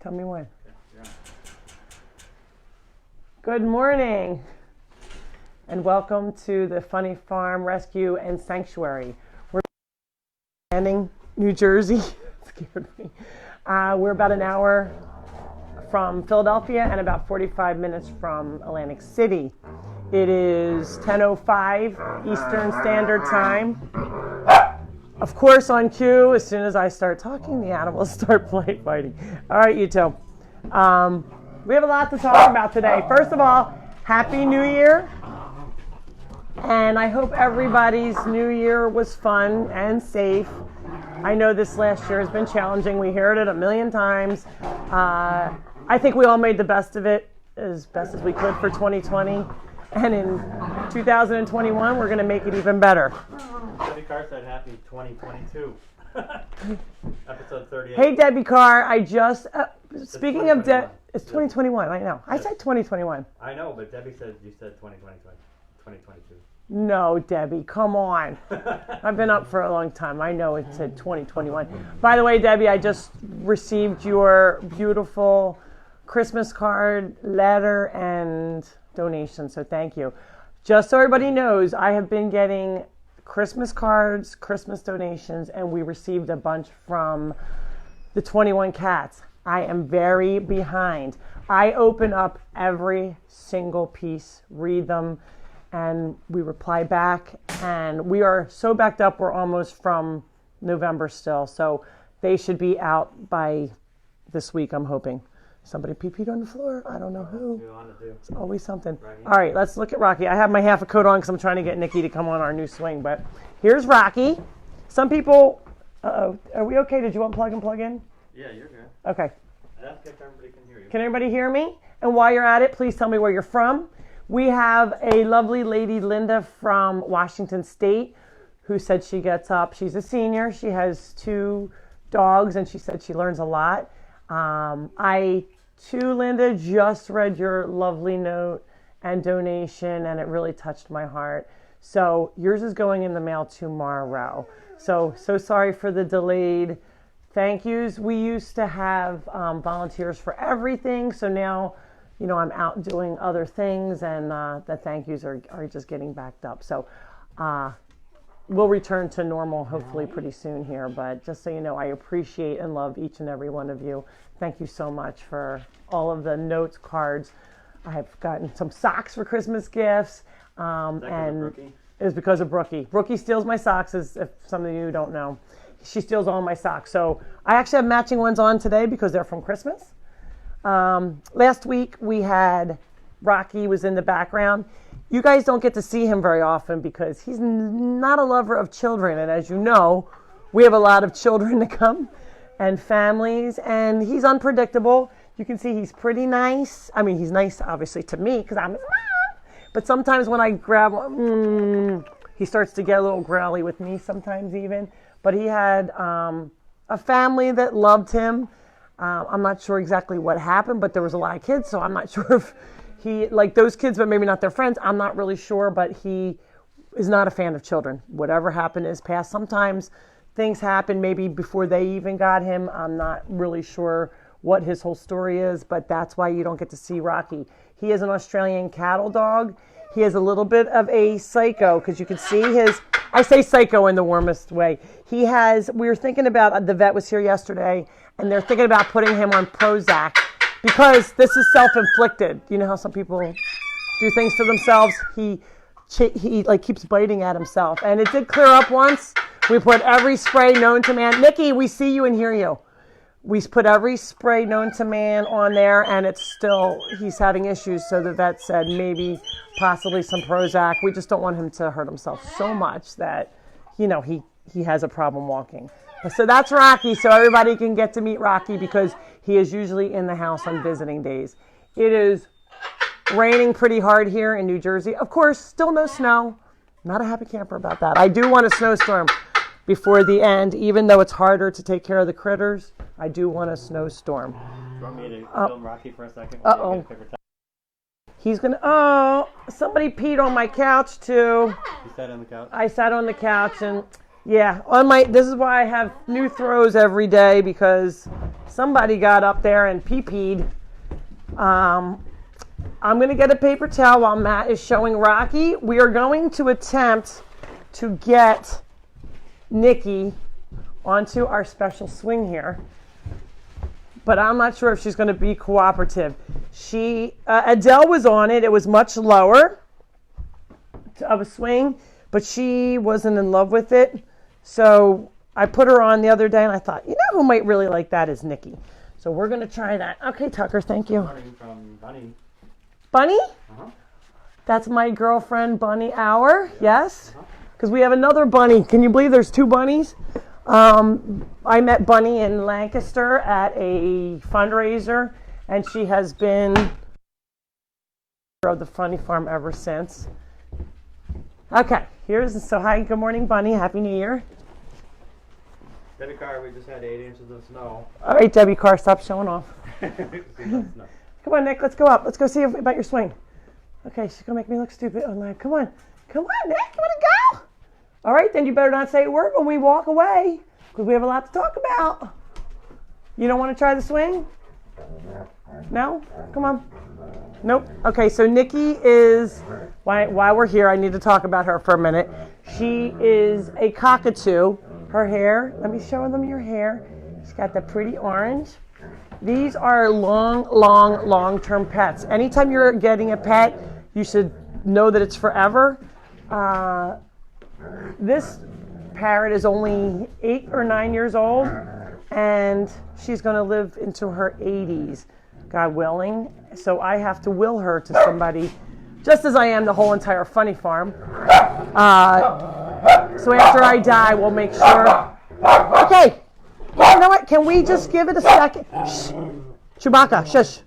Tell me when. Good morning, and welcome to the Funny Farm Rescue and Sanctuary. We're in Landing, New Jersey. Scared me. We're about an hour from Philadelphia and about 45 minutes from Atlantic City. It is 10:05 Eastern Standard Time. Of course, on cue, as soon as I start talking, the animals start fighting. All right, you two. We have a lot to talk about today. First of all, Happy New Year. And I hope everybody's New Year was fun and safe. I know this last year has been challenging. We heard it a million times. I think we all made the best of it as best as we could for 2020. And in 2021, we're going to make it even better. Debbie Carr said happy 2022. Episode 38. Hey, Debbie Carr, I just, speaking of, it's 2021, I know. I said 2021. I know, but Debbie said you said 2022. No, Debbie, come on. I've been up for a long time. I know it said 2021. By the way, Debbie, I just received your beautiful Christmas card, letter, and donation, so thank you. Just so everybody knows, I have been getting Christmas cards, Christmas donations, and we received a bunch from the 21 Cats. I am very behind. I open up every single piece, read them, and we reply back, and we are so backed up, we're almost from November still, so they should be out by this week, I'm hoping. Somebody pee-peed on the floor. I don't know who. It's always something. All right, let's look at Rocky. I have my half a coat on because I'm trying to get Nikki to come on our new swing. But here's Rocky. Some people, are we okay? Did you unplug and plug in? Yeah, you're good. Okay. Ask if everybody can hear you. Can everybody hear me? And while you're at it, please tell me where you're from. We have a lovely lady, Linda, from Washington State, who said she gets up. She's a senior. She has 2 dogs, and she said she learns a lot. I, too, Linda, just read your lovely note and donation, and it really touched my heart. So yours is going in the mail tomorrow. So sorry for the delayed thank yous. We used to have volunteers for everything, so now, you know, I'm out doing other things, and the thank yous are just getting backed up. So we'll return to normal hopefully pretty soon here, but just so you know, I appreciate and love each and every one of you. Thank you so much for all of the notes, cards. I have gotten some socks for Christmas gifts, and it was because of Brookie. Brookie steals my socks, as if some of you don't know. She steals all my socks. So I actually have matching ones on today because they're from Christmas. Last week we had Rocky was in the background. You guys don't get to see him very often because he's not a lover of children. And as you know, we have a lot of children to come and families, and he's unpredictable. You can see he's pretty nice. I mean, he's nice, obviously, to me because I'm his mom. But sometimes when I grab him, he starts to get a little growly with me sometimes even. But he had a family that loved him. I'm not sure exactly what happened, but there was a lot of kids, so I'm not sure if he, like those kids, but maybe not their friends. I'm not really sure, but he is not a fan of children. Whatever happened in his past, sometimes things happen maybe before they even got him. I'm not really sure what his whole story is, but that's why you don't get to see Rocky. He is an Australian cattle dog. He has a little bit of a psycho, because you can see his, I say psycho in the warmest way. He has, we were thinking about, the vet was here yesterday, and they're thinking about putting him on Prozac, because this is self-inflicted. You know how some people do things to themselves? He like keeps biting at himself. And it did clear up once. We put every spray known to man. Nikki, we see you and hear you. We put every spray known to man on there, and it's still, he's having issues. So the vet said maybe possibly some Prozac. We just don't want him to hurt himself so much that, you know, he has a problem walking. So that's Rocky. So everybody can get to meet Rocky because he is usually in the house on visiting days. It is raining pretty hard here in New Jersey. Of course, still no snow. Not a happy camper about that. I do want a snowstorm before the end, even though it's harder to take care of the critters. I do want a snowstorm. Do you want me to film Rocky for a second? Uh-oh. He's going to, oh, somebody peed on my couch too. You sat on the couch? I sat on the couch, and Yeah, this is why I have new throws every day, because somebody got up there and pee-peed. I'm going to get a paper towel while Matt is showing Rocky. We are going to attempt to get Nikki onto our special swing here, but I'm not sure if she's going to be cooperative. Adele was on it. It was much lower of a swing, but she wasn't in love with it. So I put her on the other day, and I thought, who might really like that is Nikki. So we're going to try that. Okay, Tucker, thank you. From Bunny. Bunny? Uh-huh. That's my girlfriend, Bunny Hour. Yes? Because we have another bunny. Can you believe there's two bunnies? I met Bunny in Lancaster at a fundraiser, and she has been of the Funny Farm ever since. Okay, hi, good morning, Bunny. Happy New Year. Debbie Carr, we just had 8 inches of snow. All right, Debbie Carr, stop showing off. See that snow. Come on, Nick, let's go up. Let's go see about your swing. Okay, she's going to make me look stupid online. Come on, Nick, you want to go? All right, then you better not say a word when we walk away, because we have a lot to talk about. You don't want to try the swing? No? Come on. Nope. Okay, so Nikki is, while we're here, I need to talk about her for a minute. She is a cockatoo. Her hair, let me show them your hair. She's got the pretty orange. These are long-term pets. Anytime you're getting a pet, you should know that it's forever. This parrot is only 8 or 9 years old, and she's going to live into her 80s, God willing. So I have to will her to somebody, just as I am the whole entire Funny Farm. So after I die, we'll make sure. Okay. You know what? Can we just give it a second? Shh. Chewbacca, shush.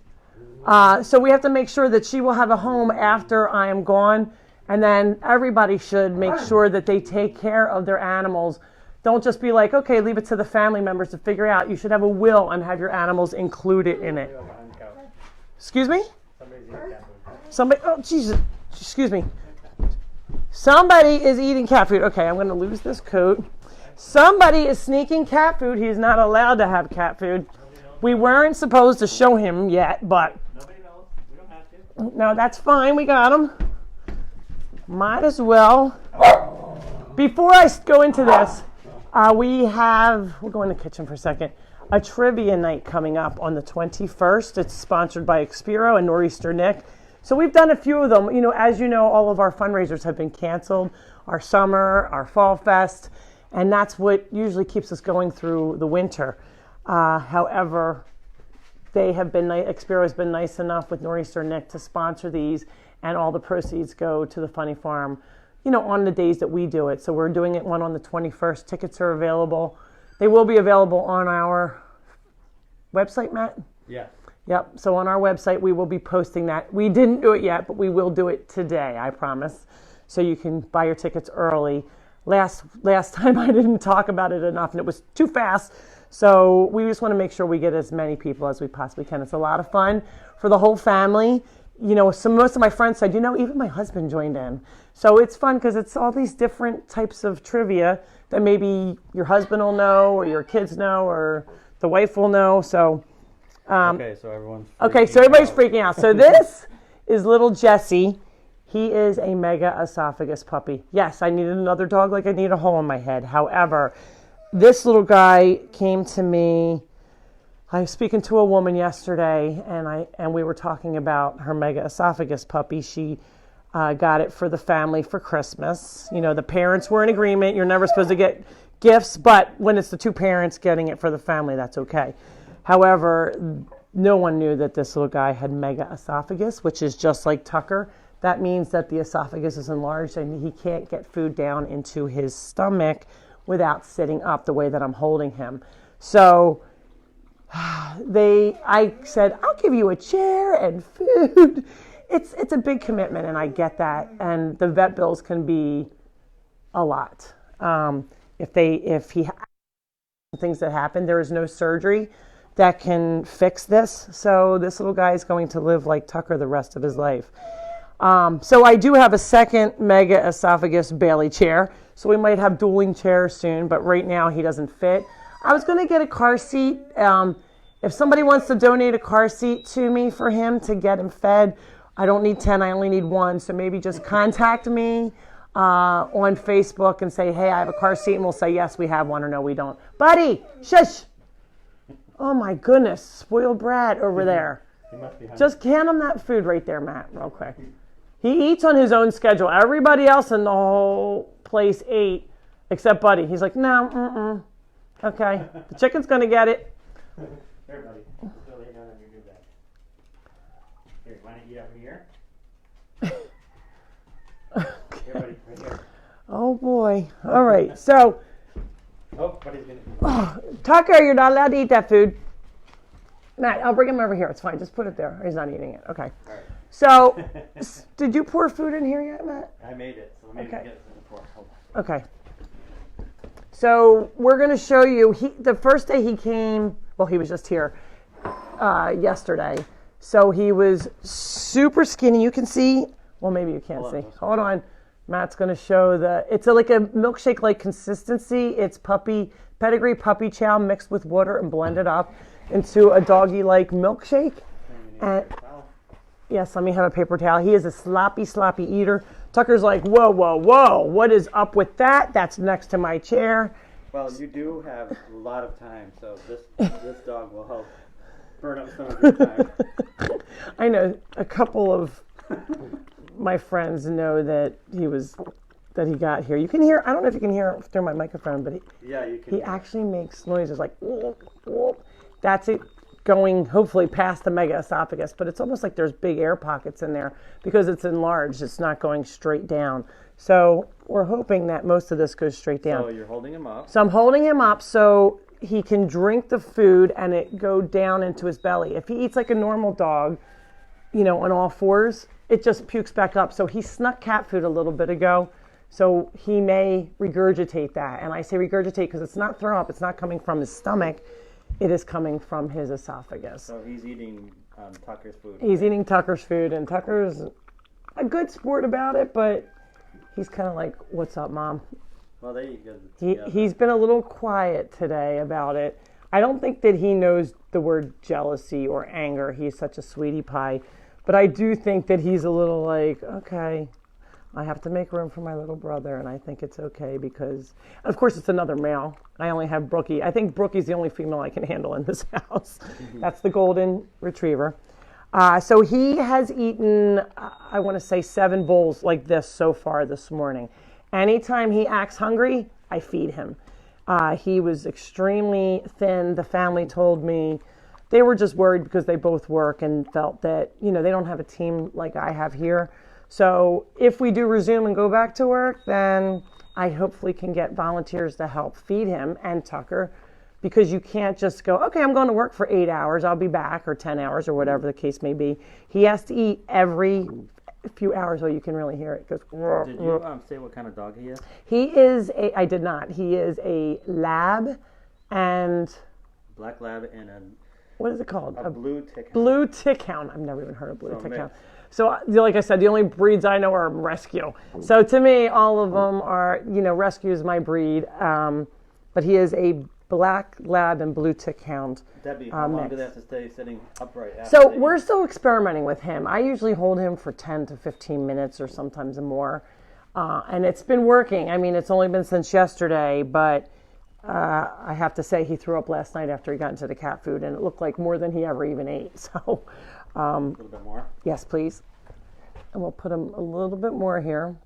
So we have to make sure that she will have a home after I am gone. And then everybody should make sure that they take care of their animals. Don't just be like, okay, leave it to the family members to figure out. You should have a will and have your animals included in it. Excuse me? Somebody, oh, Jesus. Excuse me. Somebody is eating cat food. Okay, I'm going to lose this coat. Somebody is sneaking cat food. He's not allowed to have cat food. We weren't supposed to show him yet, but... Nobody knows. We don't have to. No, that's fine. We got him. Might as well. Before I go into this, we'll go in the kitchen for a second, a trivia night coming up on the 21st. It's sponsored by Expiro and Nor'easter Nick. So we've done a few of them. As you know, all of our fundraisers have been canceled. Our summer, our fall fest, and that's what usually keeps us going through the winter. However, Expiro has been nice enough with Nor'easter Nick to sponsor these, and all the proceeds go to the Funny Farm, on the days that we do it. So we're doing it one on the 21st. Tickets are available. They will be available on our website, Matt? Yeah. Yep. So on our website, we will be posting that. We didn't do it yet, but we will do it today, I promise. So you can buy your tickets early. Last time I didn't talk about it enough, and it was too fast. So we just want to make sure we get as many people as we possibly can. It's a lot of fun for the whole family. Most of my friends said, even my husband joined in. So it's fun because it's all these different types of trivia that maybe your husband will know, or your kids know, or the wife will know. So, so everybody's freaking out. So this is little Jesse. He is a mega esophagus puppy. Yes, I needed another dog like I need a hole in my head. However, this little guy came to me. I was speaking to a woman yesterday, and we were talking about her mega esophagus puppy. She got it for the family for Christmas. The parents were in agreement. You're never supposed to get gifts, but when it's the two parents getting it for the family, that's okay. However, no one knew that this little guy had mega esophagus, which is just like Tucker. That means that the esophagus is enlarged and he can't get food down into his stomach without sitting up the way that I'm holding him. So I said, I'll give you a chair and food. It's a big commitment, and I get that. And the vet bills can be a lot. If he has things that happen, there is no surgery that can fix this. So this little guy is going to live like Tucker the rest of his life. So I do have a second mega esophagus Bailey chair. So we might have dueling chairs soon, but right now he doesn't fit. I was going to get a car seat. If somebody wants to donate a car seat to me for him to get him fed, I don't need 10, I only need 1. So maybe just contact me on Facebook and say, hey, I have a car seat, and we'll say, yes, we have one, or no, we don't. Buddy, shush. Oh my goodness, spoiled brat over there. He must be hungry. Just hand him that food right there, Matt, real quick. He eats on his own schedule. Everybody else in the whole place ate except Buddy. He's like, no, okay. The chicken's going to get it. Here, buddy. Go lay down on your new bed. Here, why don't you eat over here? Here, buddy, right here. Oh, boy. All right. So, Oh, buddy's gonna. Tucker, you're not allowed to eat that food. Matt, I'll bring him over here. It's fine. Just put it there. He's not eating it. Okay. All right. So, did you pour food in here yet, Matt? I made it, so maybe Okay. get it before. Hold on. Okay. So we're going to show you, the first day he came, well, he was just here yesterday. So he was super skinny. You can see, well, maybe you can't see. Hold on. Matt's going to show it's like a milkshake-like consistency. It's pedigree puppy chow mixed with water and blended up into a doggy-like milkshake. And yes, let me have a paper towel. He is a sloppy eater. Tucker's like, whoa, what is up with that? That's next to my chair. Well, you do have a lot of time, so this dog will help burn up some of your time. I know a couple of my friends know that he got here. You can hear, I don't know if you can hear it through my microphone, but Yeah, you can. he actually makes noises like, whoop, whoop. That's it. Going hopefully past the mega esophagus, but it's almost like there's big air pockets in there because it's enlarged. It's not going straight down. So we're hoping that most of this goes straight down. So you're holding him up. So I'm holding him up so he can drink the food and it go down into his belly. If he eats like a normal dog, on all fours, it just pukes back up. So he snuck cat food a little bit ago. So he may regurgitate that. And I say regurgitate because it's not throw up. It's not coming from his stomach. It is coming from his esophagus. So he's eating Tucker's food. He's eating Tucker's food, and Tucker's a good sport about it, but he's kind of like, what's up, Mom? Well, there you go. He's been a little quiet today about it. I don't think that he knows the word jealousy or anger. He's such a sweetie pie. But I do think that he's a little like, okay, I have to make room for my little brother, and I think it's okay because, of course, it's another male. I only have Brookie. I think Brookie's the only female I can handle in this house. That's the golden retriever. So he has eaten, I want to say 7 bowls like this so far this morning. Anytime he acts hungry, I feed him. He was extremely thin. The family told me they were just worried because they both work and felt that, they don't have a team like I have here. So if we do resume and go back to work, then I hopefully can get volunteers to help feed him and Tucker, because you can't just go, okay, I'm going to work for 8 hours, I'll be back, or 10 hours, or whatever the case may be. He has to eat every few hours, so you can really hear it. It goes, Did you say what kind of dog he is? I did not. He is a lab and... Black lab and what is it called? a blue tick. Blue tick hound. I've never even heard of blue tick mixed. hound. So, like I said, the only breeds I know are rescue. So to me, all of them are, rescue is my breed. But he is a black lab and blue tick hound. Debbie, how long do they have to stay sitting upright? So we're still experimenting with him. I usually hold him for 10 to 15 minutes or sometimes more. And it's been working. I mean, it's only been since yesterday, but I have to say he threw up last night after he got into the cat food, and it looked like more than he ever even ate. So, a little bit more. yes, please. And we'll put him a little bit more here.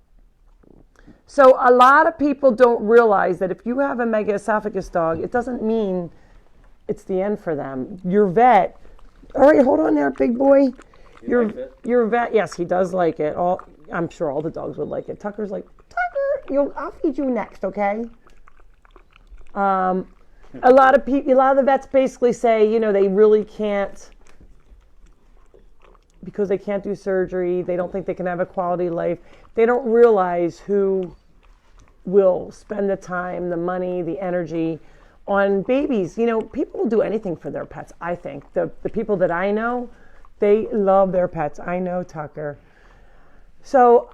So a lot of people don't realize that if you have a mega esophagus dog, it doesn't mean it's the end for them. Your vet, all right, hold on there, big boy. Your vet, yes, he does like it. I'm sure all the dogs would like it. Tucker's like, Tucker, I'll feed you next, okay? A lot of the vets basically say, they really can't, because they can't do surgery, they don't think they can have a quality life. They don't realize who will spend the time, the money, the energy on babies. People will do anything for their pets, I think. The people that I know, they love their pets. I know Tucker. So,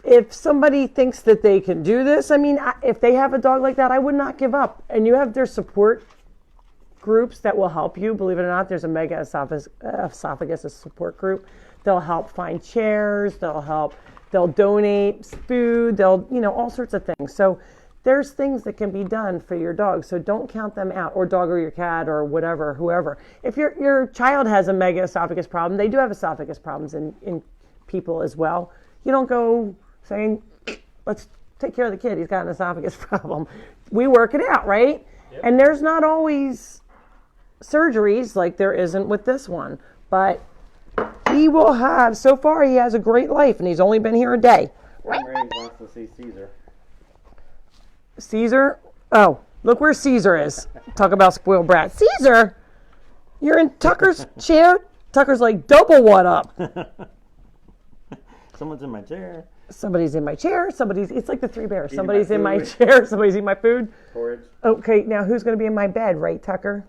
if somebody thinks that they can do this, if they have a dog like that, I would not give up. And you have their support groups that will help you. Believe it or not, there's a mega esophagus support group. They'll help find chairs. They'll donate food. All sorts of things. So there's things that can be done for your dog. So don't count them out, or dog or your cat or whatever, whoever. If your child has a mega esophagus problem, they do have esophagus problems in people as well. You don't go saying, let's take care of the kid. He's got an esophagus problem. We work it out, right? Yep. And there's not always surgeries like there isn't with this one. But he will have, so far he has a great life, and he's only been here a day. Ray wants to see Caesar. Caesar? Oh, look where Caesar is. Talk about spoiled brat. Caesar, you're in Tucker's chair. Tucker's like, double what up? Someone's in my chair. Somebody's in my chair. It's like the Three Bears. Somebody's in my chair. Somebody's eating my food. Porridge. Okay, now who's going to be in my bed, right, Tucker?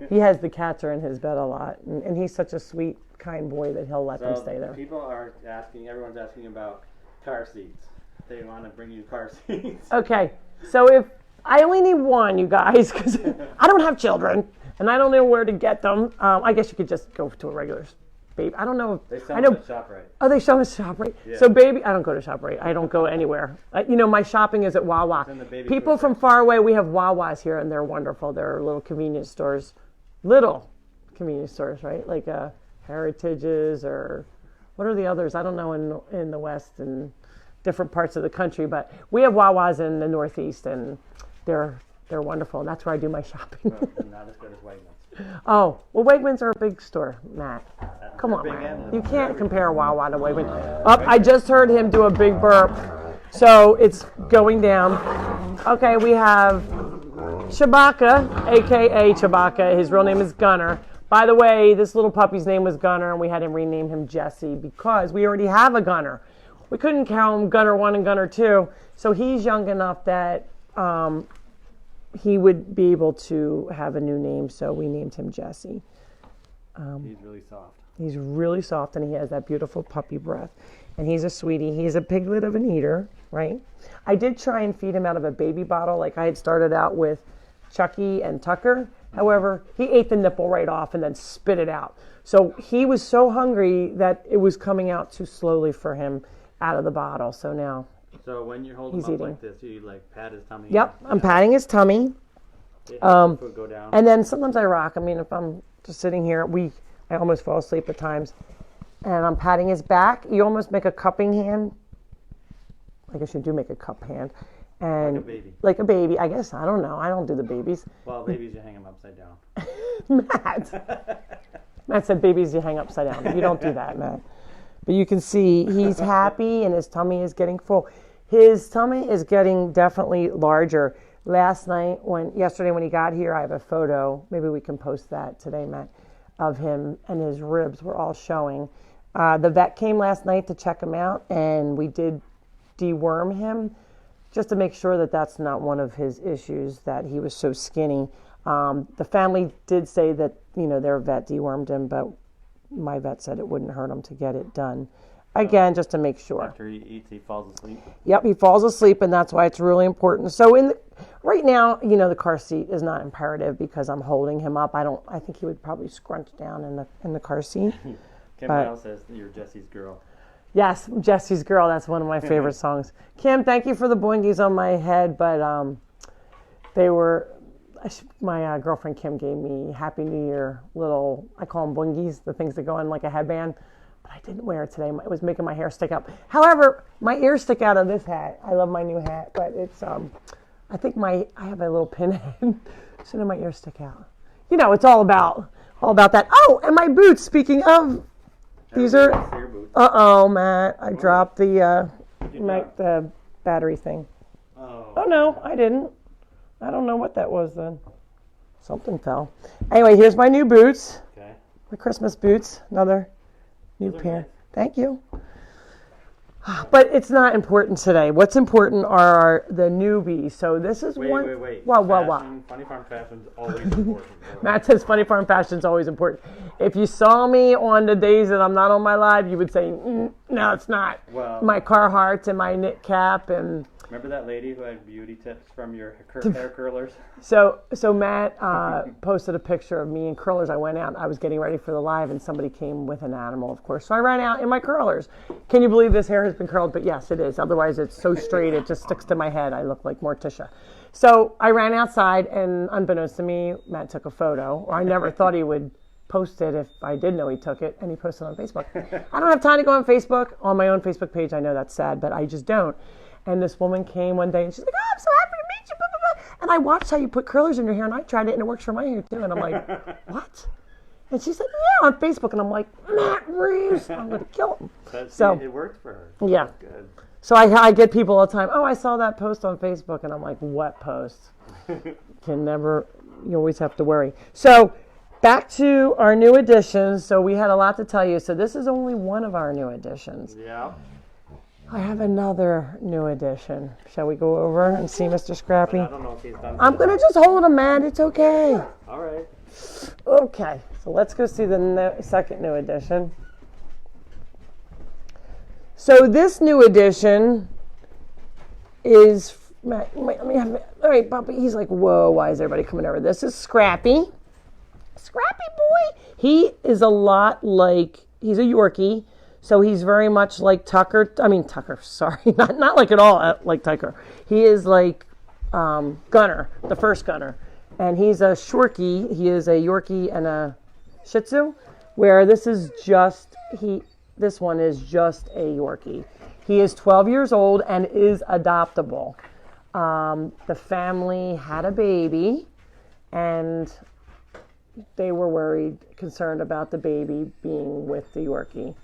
He has the cats are in his bed a lot. And he's such a sweet, kind boy that he'll let them stay there. Everyone's asking about car seats. They want to bring you car seats. Okay, so if I only need one, you guys, because I don't have children, and I don't know where to get them. I guess you could just go to a regular baby. I don't know. They sell them at ShopRite. Oh, they sell them at ShopRite. Yeah. So baby, I don't go to ShopRite. I don't go anywhere. My shopping is at Wawa. People from far away, we have Wawas here, and they're wonderful. They're little convenience stores. Little convenience stores, right? Like Heritages, or what are the others? I don't know in the West and different parts of the country, but we have Wawas in the Northeast, and they're wonderful, and that's where I do my shopping. Well, not as good as Wegmans. Oh, well, Wegmans are a big store, Matt. Come on, Matt. You can't compare Wawa to Wegmans. I just heard him do a big burp, so it's going down. Okay, we have Chewbacca, a.k.a. Chewbacca. His real name is Gunner. By the way, this little puppy's name was Gunner, and we had to rename him Jesse because we already have a Gunner. We couldn't count him Gunner 1 and Gunner 2, so he's young enough that he would be able to have a new name, so we named him Jesse. He's really soft. He's really soft, and he has that beautiful puppy breath. And he's a sweetie. He's a piglet of an eater, right? I did try and feed him out of a baby bottle, like I had started out with Chucky and Tucker. However, he ate the nipple right off and then spit it out. So he was so hungry that it was coming out too slowly for him out of the bottle. So now So when you hold him up like this, you pat his tummy? Yep, I'm patting his tummy. Food go down. And then sometimes I rock. If I'm just sitting here, I almost fall asleep at times. And I'm patting his back. You almost make a cupping hand. I guess you do make a cup hand. And like a baby. Like a baby, I guess. I don't know. I don't do the babies. Well, babies, you hang them upside down. Matt said babies, you hang upside down. You don't do that, Matt. But you can see he's happy and his tummy is getting full. His tummy is getting definitely larger. Yesterday when he got here, I have a photo. Maybe we can post that today, Matt, of him, and his ribs were all showing. The vet came last night to check him out, and we did deworm him just to make sure that that's not one of his issues, that he was so skinny. The family did say that, their vet dewormed him, but my vet said it wouldn't hurt him to get it done. Again, just to make sure. After he eats, he falls asleep? Yep, he falls asleep, and that's why it's really important. So right now, the car seat is not imperative because I'm holding him up. I think he would probably scrunch down in the car seat. Kim Bell says you're Jesse's girl. Yes, Jesse's Girl. That's one of my favorite songs. Kim, thank you for the boingies on my head, but they were... My girlfriend Kim gave me Happy New Year little, I call them boingies, the things that go in like a headband, but I didn't wear it today. It was making my hair stick up. However, my ears stick out of this hat. I love my new hat, but it's, I think I have a little pinhead, so then my ears stick out. It's all about that. Oh, and my boots, speaking of, these are, uh-oh, Matt, I dropped the battery thing. Oh, no, I didn't. I don't know what that was then. Something fell. Anyway, here's my new boots. Okay. My Christmas boots. Another new pair. Nice. Thank you. But it's not important today. What's important are the newbies. So this is Wait. What? Funny Farm Fashion's always important. Matt says Funny Farm Fashion's always important. If you saw me on the days that I'm not on my live, you would say, no, it's not. Well, my Carhartts and my knit cap and... Remember that lady who had beauty tips from your hair curlers? So Matt posted a picture of me in curlers. I went out. I was getting ready for the live, and somebody came with an animal, of course. So I ran out in my curlers. Can you believe this hair has been curled? But yes, it is. Otherwise, it's so straight, it just sticks to my head. I look like Morticia. So I ran outside, and unbeknownst to me, Matt took a photo. Or I never thought he would post it if I did know he took it, and he posted it on Facebook. I don't have time to go on Facebook. On my own Facebook page, I know that's sad, but I just don't. And this woman came one day and she's like, oh, I'm so happy to meet you, blah, blah, blah. And I watched how you put curlers in your hair, and I tried it, and it works for my hair too. And I'm like, what? And she said, yeah, on Facebook. And I'm like, Matt Reeves, I'm going to kill him. It worked for her. Yeah. That's good. So I get people all the time, oh, I saw that post on Facebook. And I'm like, what post? You always have to worry. So back to our new additions. So we had a lot to tell you. So this is only one of our new additions. Yeah. I have another new addition. Shall we go over and see Mr. Scrappy? I don't know if he's done. I'm going to just hold him, man. It's okay. All right. Okay. So let's go see the second new addition. So this new addition is... Let me have it. All right, Puppy. He's like, whoa, why is everybody coming over? This is Scrappy. Scrappy boy. He is a lot like... He's a Yorkie. So he's very much like Tucker, sorry, not like at all like Tucker. He is like Gunner, the first Gunner. And he's a Shorkie. He is a Yorkie and a Shih Tzu, where this one is just a Yorkie. He is 12 years old and is adoptable. The family had a baby, and they were concerned about the baby being with the Yorkie.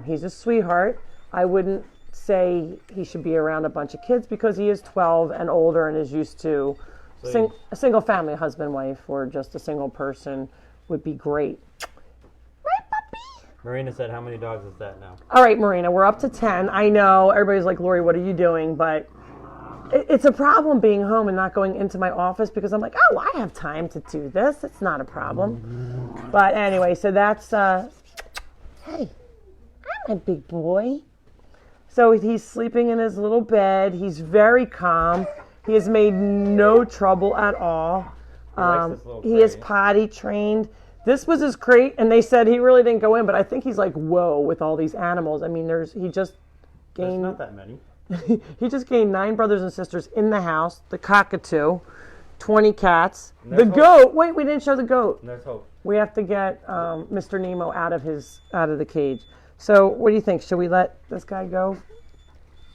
He's a sweetheart. I wouldn't say he should be around a bunch of kids because he is 12 and older and is used to a single family, husband, wife, or just a single person would be great. Right, puppy? Marina said, how many dogs is that now? All right, Marina, we're up to 10. I know everybody's like, Lori, what are you doing? But it's a problem being home and not going into my office because I'm like, oh, I have time to do this. It's not a problem. But anyway, so that's, hey. A big boy. So he's sleeping in his little bed. He's very calm. He has made no trouble at all. He is potty trained. This was his crate, and they said he really didn't go in, but I think he's like, whoa, with all these animals. I mean, there's not that many. He just gained 9 brothers and sisters in the house, the cockatoo, 20 cats, the goat. Wait, we didn't show the goat. There's hope. We have to get Mr. Nemo out of the cage. So, what do you think? Should we let this guy go?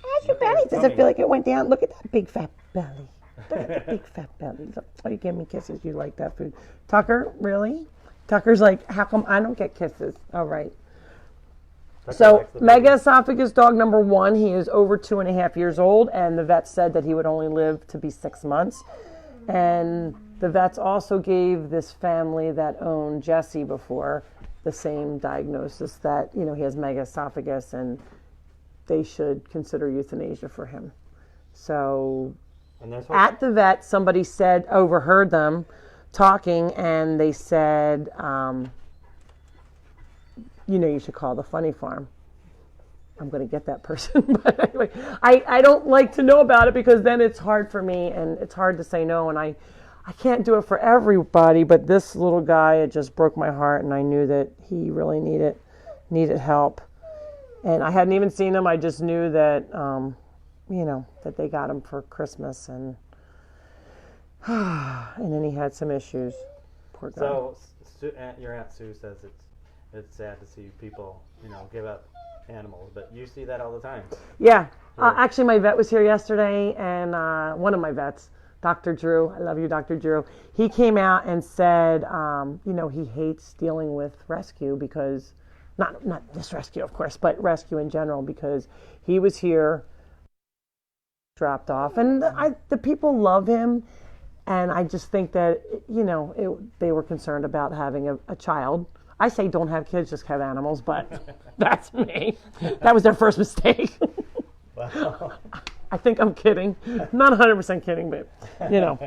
How's your belly? Does it feel like it went down? Look at that big fat belly. Look at that big fat belly. Oh, you give me kisses. You like that food. Tucker, really? Tucker's like, how come I don't get kisses? All right. So, Mega Esophagus Dog number 1. He is over 2.5 years old, and the vet said that he would only live to be 6 months. And the vets also gave this family that owned Jesse before the same diagnosis that, he has mega esophagus and they should consider euthanasia for him. So at the vet, somebody overheard them talking, and they said, you should call the Funny Farm. I'm going to get that person. But anyway, I don't like to know about it because then it's hard for me and it's hard to say no. And I can't do it for everybody, but this little guy, it just broke my heart, and I knew that he really needed help. And I hadn't even seen him. I just knew that, that they got him for Christmas, and then he had some issues. Poor guy. So your Aunt Sue says it's sad to see people, give up animals, but you see that all the time. Yeah. Actually, my vet was here yesterday, and one of my vets, Dr. Drew, I love you, Dr. Drew. He came out and said, he hates dealing with rescue because, not this rescue, of course, but rescue in general, because he was here, dropped off, and the people love him, and I just think that, they were concerned about having a child, I say don't have kids, just have animals, but that's me. That was their first mistake. Wow. I think I'm kidding. Not 100% kidding, but, you know.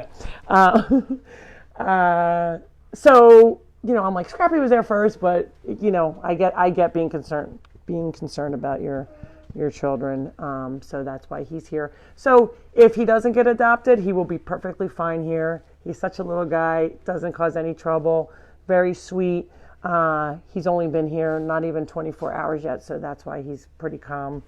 So, you know, I'm like, Scrappy was there first, but, you know, I get being concerned about your children. So that's why he's here. So if he doesn't get adopted, he will be perfectly fine here. He's such a little guy, doesn't cause any trouble, very sweet. He's only been here not even 24 hours yet, so that's why he's pretty calm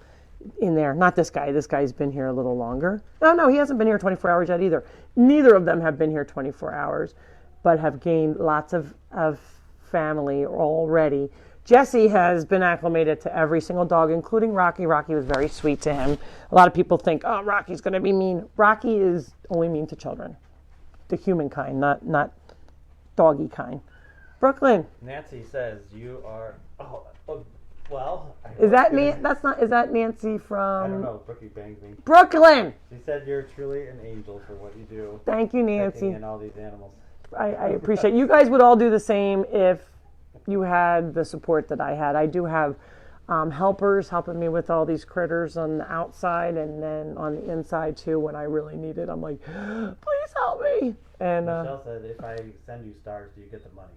in there. Not this guy. This guy's been here a little longer. No, he hasn't been here 24 hours yet either. Neither of them have been here 24 hours, but have gained lots of family already. Jesse has been acclimated to every single dog, including Rocky. Rocky was very sweet to him. A lot of people think, oh, Rocky's going to be mean. Rocky is only mean to children. The human kind, not doggy kind. Brooklyn. Nancy says you are. Well. Is that Is that Nancy from? I don't know. Brookie bangs me. Brooklyn. She said you're truly an angel for what you do. Thank you, Nancy. And all these animals. I appreciate it. You guys would all do the same if you had the support that I had. I do have helpers helping me with all these critters on the outside, and then on the inside too. When I really need it, I'm like, please help me. And Michelle said, if I send you stars, do you get the money?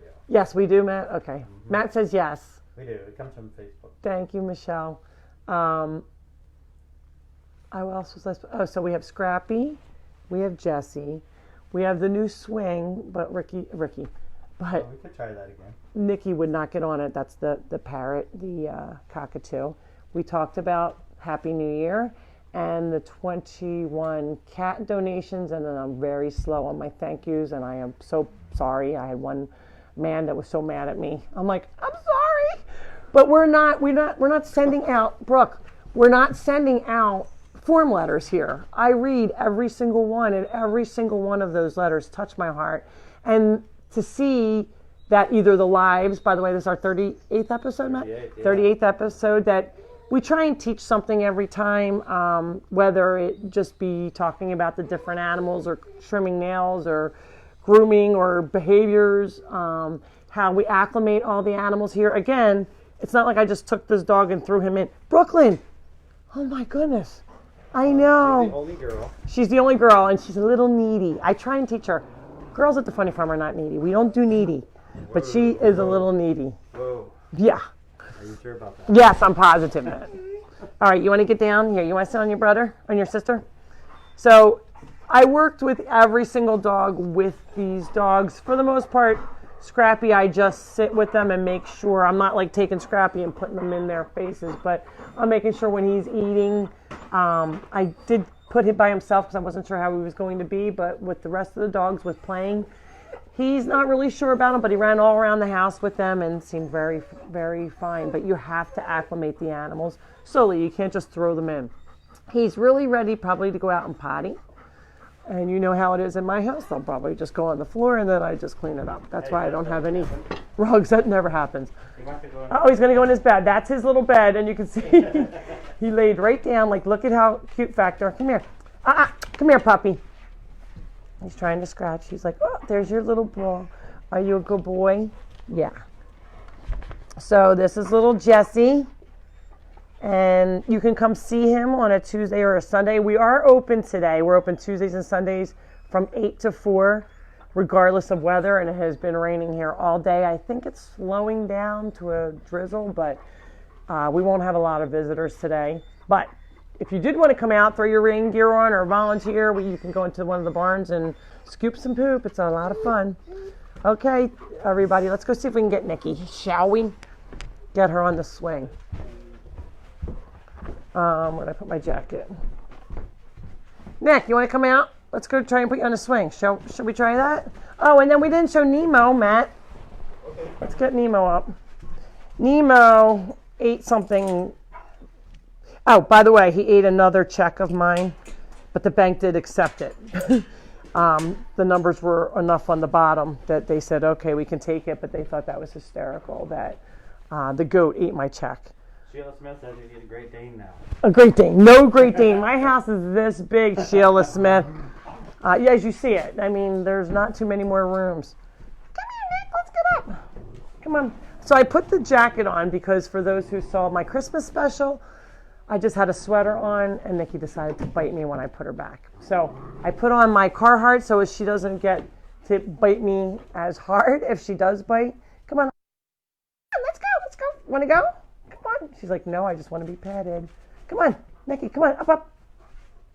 Yeah. Yes, we do, Matt. Okay, Matt says yes. We do. It comes from Facebook. Thank you, Michelle. What else was I? Oh, so we have Scrappy, we have Jesse, we have the new swing, but Ricky. But we could try that again. Nikki would not get on it. That's the parrot, the cockatoo. We talked about Happy New Year and the 21 cat donations, and then I'm very slow on my thank yous, and I am so sorry. I had one man that was so mad at me. I'm like, I'm sorry, but we're not sending out, Brooke. We're not sending out form letters here. I read every single one, and every single one of those letters touch my heart, and to see that either the lives, by the way, this is our 38th episode, Matt? 38th episode, that we try and teach something every time, whether it just be talking about the different animals or trimming nails or grooming or behaviors, how we acclimate all the animals here. Again, it's not like I just took this dog and threw him in. Brooklyn, oh my goodness. I know. She's the only girl. She's the only girl, and she's a little needy. I try and teach her. Girls at the Funny Farm are not needy. We don't do needy. But she is a little needy. Whoa. Yeah. Are you sure about that? Yes, I'm positive, man. All right, you want to get down? Here, you want to sit on your brother? On your sister? So I worked with every single dog with these dogs. For the most part, Scrappy, I just sit with them and make sure. I'm not like taking Scrappy and putting them in their faces, but I'm making sure when he's eating. I did put him by himself because I wasn't sure how he was going to be, but with the rest of the dogs with playing, he's not really sure about them, but he ran all around the house with them and seemed very, very fine. But you have to acclimate the animals slowly. You can't just throw them in. He's really ready probably to go out and potty. And you know how it is in my house. They'll probably just go on the floor and then I just clean it up. That's why I don't have any rugs. That never happens. Oh, he's going to go in his bed. That's his little bed. And you can see he laid right down. Like, look at how cute Factor. Come here. Come here, puppy. He's trying to scratch. He's like, oh, there's your little ball. Are you a good boy? Yeah. So this is little Jesse. And you can come see him on a Tuesday or a Sunday. We are open today. We're open Tuesdays and Sundays from 8 to 4, regardless of weather. And it has been raining here all day. I think it's slowing down to a drizzle, but we won't have a lot of visitors today. But if you did want to come out, throw your rain gear on or volunteer, you can go into one of the barns and scoop some poop. It's a lot of fun. Okay, everybody, let's go see if we can get Nikki. Shall we? Get her on the swing. Where'd I put my jacket? Nick, you want to come out? Let's go try and put you on a swing. Should we try that? Oh, and then we didn't show Nemo, Matt. Okay. Let's get Nemo up. Nemo ate something. Oh, by the way, he ate another check of mine, but the bank did accept it. The numbers were enough on the bottom that they said, okay, we can take it, but they thought that was hysterical that the goat ate my check. Sheila Smith says you need a Great Dane now. A Great Dane. No Great Dane. My house is this big, Sheila Smith. Yeah, as you see it. I mean, there's not too many more rooms. Come here, Nick. Let's get up. Come on. So I put the jacket on because for those who saw my Christmas special, I just had a sweater on and Nikki decided to bite me when I put her back. So I put on my Carhartt so she doesn't get to bite me as hard if she does bite. Come on. Let's go. Let's go. Want to go? Come on. She's like, no, I just want to be petted. Come on, Nikki. Come on. Up, up.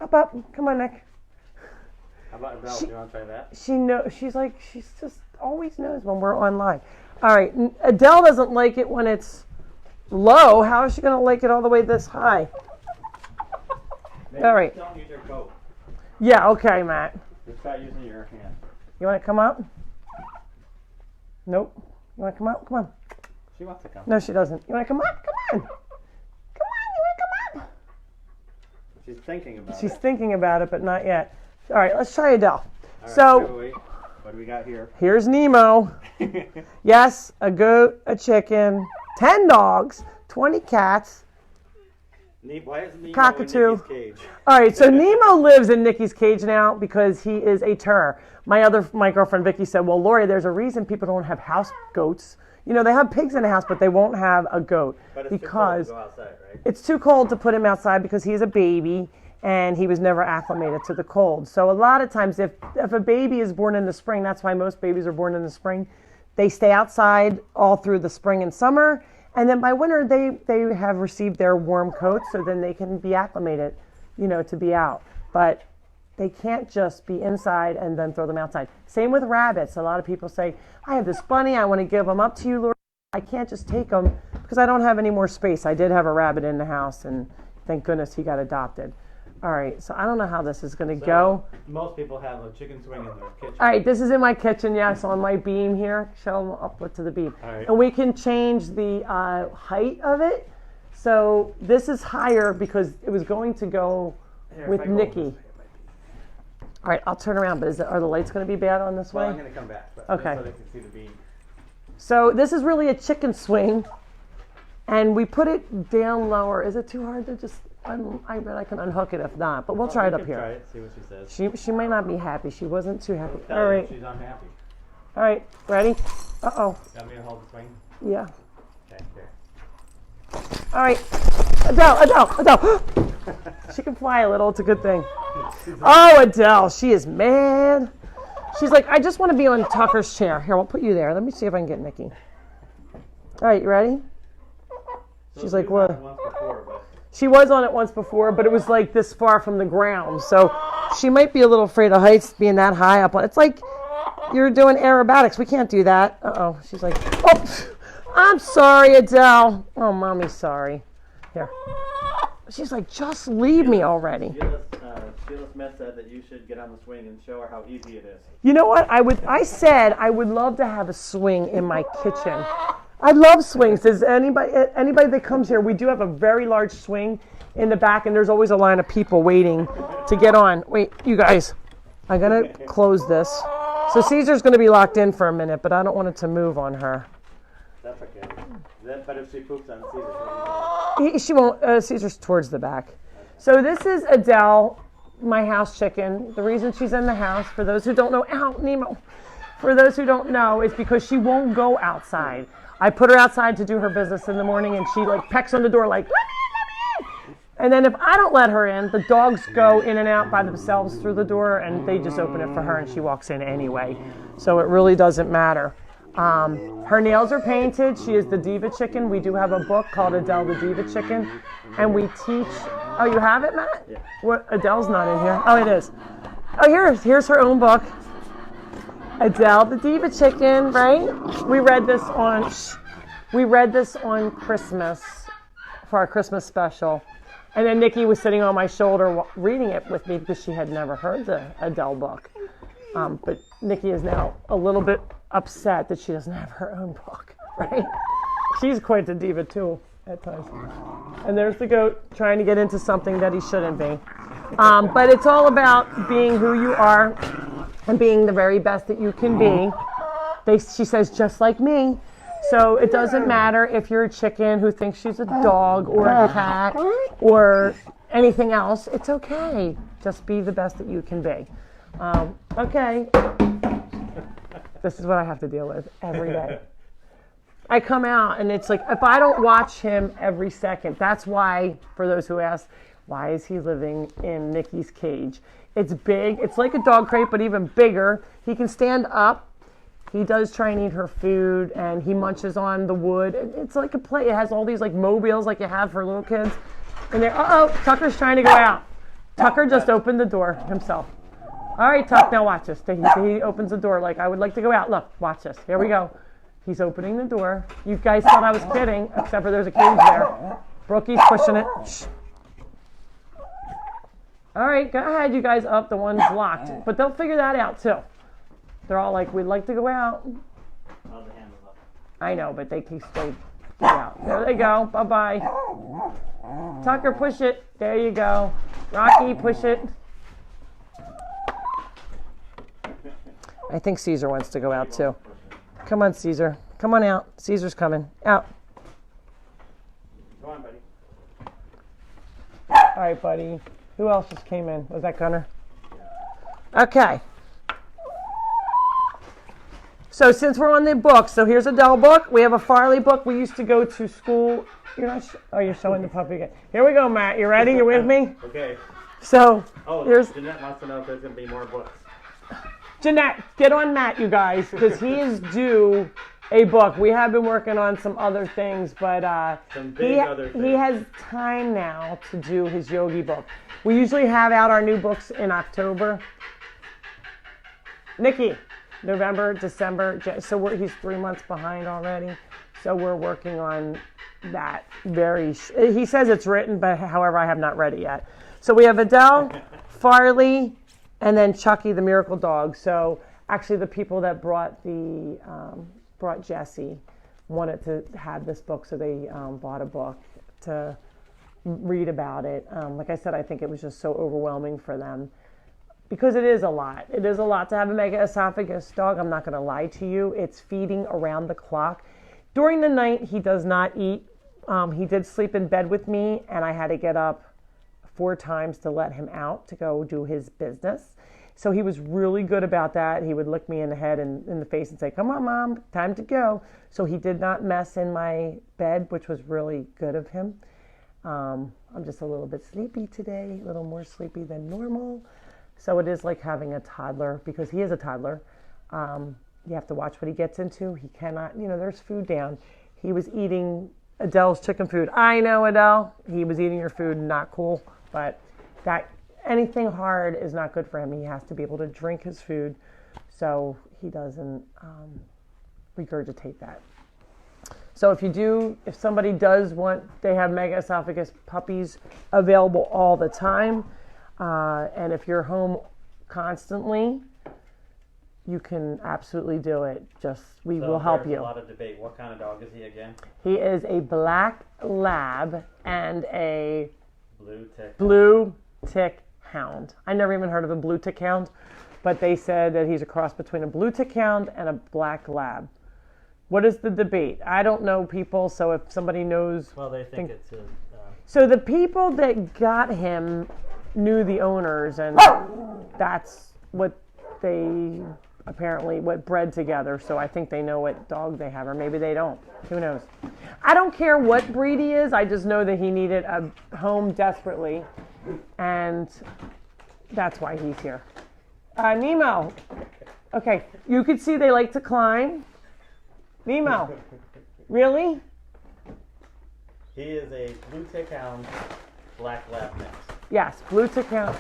Up, up. Come on, Nick. How about Adele? Do you want to try that? She's just always knows when we're on live. All right. Adele doesn't like it when it's low. How is she going to like it all the way this high? Maybe all right. Don't use your coat. Yeah, okay, Matt. Just try using your hand. You want to come up? Nope. You want to come up? Come on. She wants to come. No, she doesn't. You want to come up? Come on. Come on. You want to come up? She's thinking about it. She's thinking about it, but not yet. All right, let's try Adele. All So, right, what do we got here? here's Nemo. Yes, a goat, a chicken, 10 dogs, 20 cats. Why is Nemo Cockatoo. in Nikki's cage? All right, so Nemo lives in Nikki's cage now because he is a terror. My girlfriend Vicky said, well, Lori, there's a reason people don't have house goats. You know, they have pigs in the house, but they won't have a goat But it's because too cold to go outside, right? it's too cold to put him outside because he's a baby and he was never acclimated to the cold. So a lot of times if a baby is born in the spring, that's why most babies are born in the spring, they stay outside all through the spring and summer. And then by winter, they have received their warm coats, so then they can be acclimated, you know, to be out. But they can't just be inside and then throw them outside. Same with rabbits. A lot of people say, I have this bunny, I want to give them up to you, Lord. I can't just take them because I don't have any more space. I did have a rabbit in the house, and thank goodness he got adopted. All right, so I don't know how this is going to go. Most people have a chicken swing in their kitchen. All right, this is in my kitchen, yes, on my beam here. Show them up to the beam. All right. And we can change the height of it. So this is higher because it was going to go with Nikki. All right, I'll turn around, but are the lights going to be bad on this Well, way? I'm going to come back, but Okay. so they can see the beam. So this is really a chicken swing, and we put it down lower. Is it too hard to just, I bet I can unhook it if not, but we'll try it up here. Try it, see what she says. She might not be happy. She wasn't too happy. Tell All her right. She's unhappy. All right, ready? Uh-oh. Got me to hold the swing? Yeah. Okay, here. All right. Adele. She can fly a little. It's a good thing. Oh, Adele. She is mad. She's like, I just want to be on Tucker's chair. Here, we'll put you there. Let me see if I can get Nikki. All right, you ready? She's like, what? She was on it once before, but it was like this far from the ground. So she might be a little afraid of heights being that high up on. It's like you're doing aerobatics. We can't do that. Uh-oh. She's like, oh, I'm sorry, Adele. Oh, Mommy's sorry. Here. She's like, just leave me already. Sheila Smith said that you should get on the swing and show her how easy it is. You know what? I said I would love to have a swing in my kitchen. I love swings. Does anybody that comes here, we do have a very large swing in the back, and there's always a line of people waiting to get on. Wait, you guys, I'm going to close this. So Caesar's going to be locked in for a minute, but I don't want it to move on her. That's okay. But if she poops on Caesar, She won't. Caesar's towards the back. So this is Adele, my house chicken. The reason she's in the house, for those who don't know, ow, Nemo. For those who don't know, is because she won't go outside. I put her outside to do her business in the morning, and she like pecks on the door like, let me in. And then if I don't let her in, the dogs go in and out by themselves through the door, and they just open it for her, and she walks in anyway. So it really doesn't matter. Her nails are painted. She is the Diva chicken. We do have a book called Adele the Diva Chicken, and we teach. Oh, you have it, Matt? Yeah. What? Adele's not in here. Oh, it is. Oh, here's her own book. Adele the Diva Chicken, right? We read this on Christmas for our Christmas special. And then Nikki was sitting on my shoulder reading it with me because she had never heard the Adele book. But Nikki is now a little bit upset that she doesn't have her own book, right? She's quite the diva too at times. And there's the goat trying to get into something that he shouldn't be. But it's all about being who you are and being the very best that you can be. She says, just like me. So it doesn't matter if you're a chicken who thinks she's a dog or a cat or anything else. It's okay. Just be the best that you can be. Okay. This is what I have to deal with every day. I come out and it's like, if I don't watch him every second, that's why, for those who ask, why is he living in Nikki's cage? It's big. It's like a dog crate, but even bigger. He can stand up. He does try and eat her food, and he munches on the wood. It's like a play. It has all these like mobiles like you have for little kids. And they're, Tucker's trying to go out. Tucker just opened the door himself. All right, Tuck, now watch this. He opens the door like, I would like to go out. Look, watch this. Here we go. He's opening the door. You guys thought I was kidding, except for there's a cage there. Brookie's pushing it. Shh. All right, go ahead, you guys. Up, the one's locked. But they'll figure that out, too. They're all like, we'd like to go out. I know, but they can still get out. There they go. Bye-bye. Tucker, push it. There you go. Rocky, push it. I think Caesar wants to go out, too. Come on, Caesar. Come on out. Caesar's coming. Out. Go on, buddy. All right, buddy. Who else just came in? Was that Gunner? Okay. So since we're on the book, so here's Adele book. We have a Farley book. We used to go to school. You're not. You're showing the puppy again. Here we go, Matt. You ready? You with me? Okay. So here's Jeanette wants to know if there's going to be more books. Jeanette. Get on Matt, you guys, because he is due a book. We have been working on some other things, but he has time now to do his yogi book. We usually have out our new books in October. Nikki, November, December. So he's 3 months behind already. So we're working on that. He says it's written, but however, I have not read it yet. So we have Adele, Farley, and then Chucky, the miracle dog. So actually, the people that brought Jessie wanted to have this book, so they bought a book to read about it. Like I said, I think it was just so overwhelming for them because it is a lot. It is a lot to have a mega esophagus dog. I'm not going to lie to you. It's feeding around the clock. During the night, he does not eat. He did sleep in bed with me, and I had to get up 4 times to let him out to go do his business. So he was really good about that. He would look me in the head and in the face and say, come on, Mom, time to go. So he did not mess in my bed, which was really good of him. I'm just a little bit sleepy today, a little more sleepy than normal. So it is like having a toddler, because he is a toddler. You have to watch what he gets into. He cannot, there's food down. He was eating Adele's chicken food. I know, Adele. He was eating your food, not cool. But anything hard is not good for him. He has to be able to drink his food so he doesn't regurgitate that. So if somebody does want, they have mega esophagus puppies available all the time. And if you're home constantly, you can absolutely do it. We will help you. There's a lot of debate. What kind of dog is he again? He is a black lab and a blue tick hound. I never even heard of a blue tick hound, but they said that he's a cross between a blue tick hound and a black lab. What is the debate? I don't know, people, so if somebody knows... Well, they think it's a... So the people that got him knew the owners, and that's what they what bred together, so I think they know what dog they have, or maybe they don't. Who knows? I don't care what breed he is, I just know that he needed a home desperately, and that's why he's here. Nemo. Okay, you can see they like to climb. Nemo. Really? He is a blue tick hound, black lab mix. Yes, blue tick hound.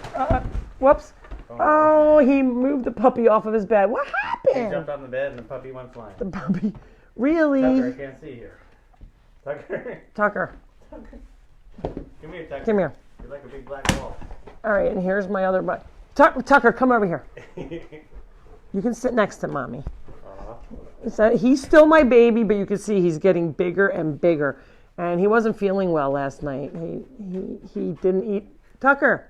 Whoops. Oh, he moved the puppy off of his bed. What happened? He jumped on the bed and the puppy went flying. The puppy. Really? Tucker, I can't see here. Tucker. Come here, Tucker. Come here. You're like a big black ball. All right, and here's my other butt. Tucker, come over here. You can sit next to Mommy. So he's still my baby, but you can see he's getting bigger and bigger. And he wasn't feeling well last night. He didn't eat. Tucker,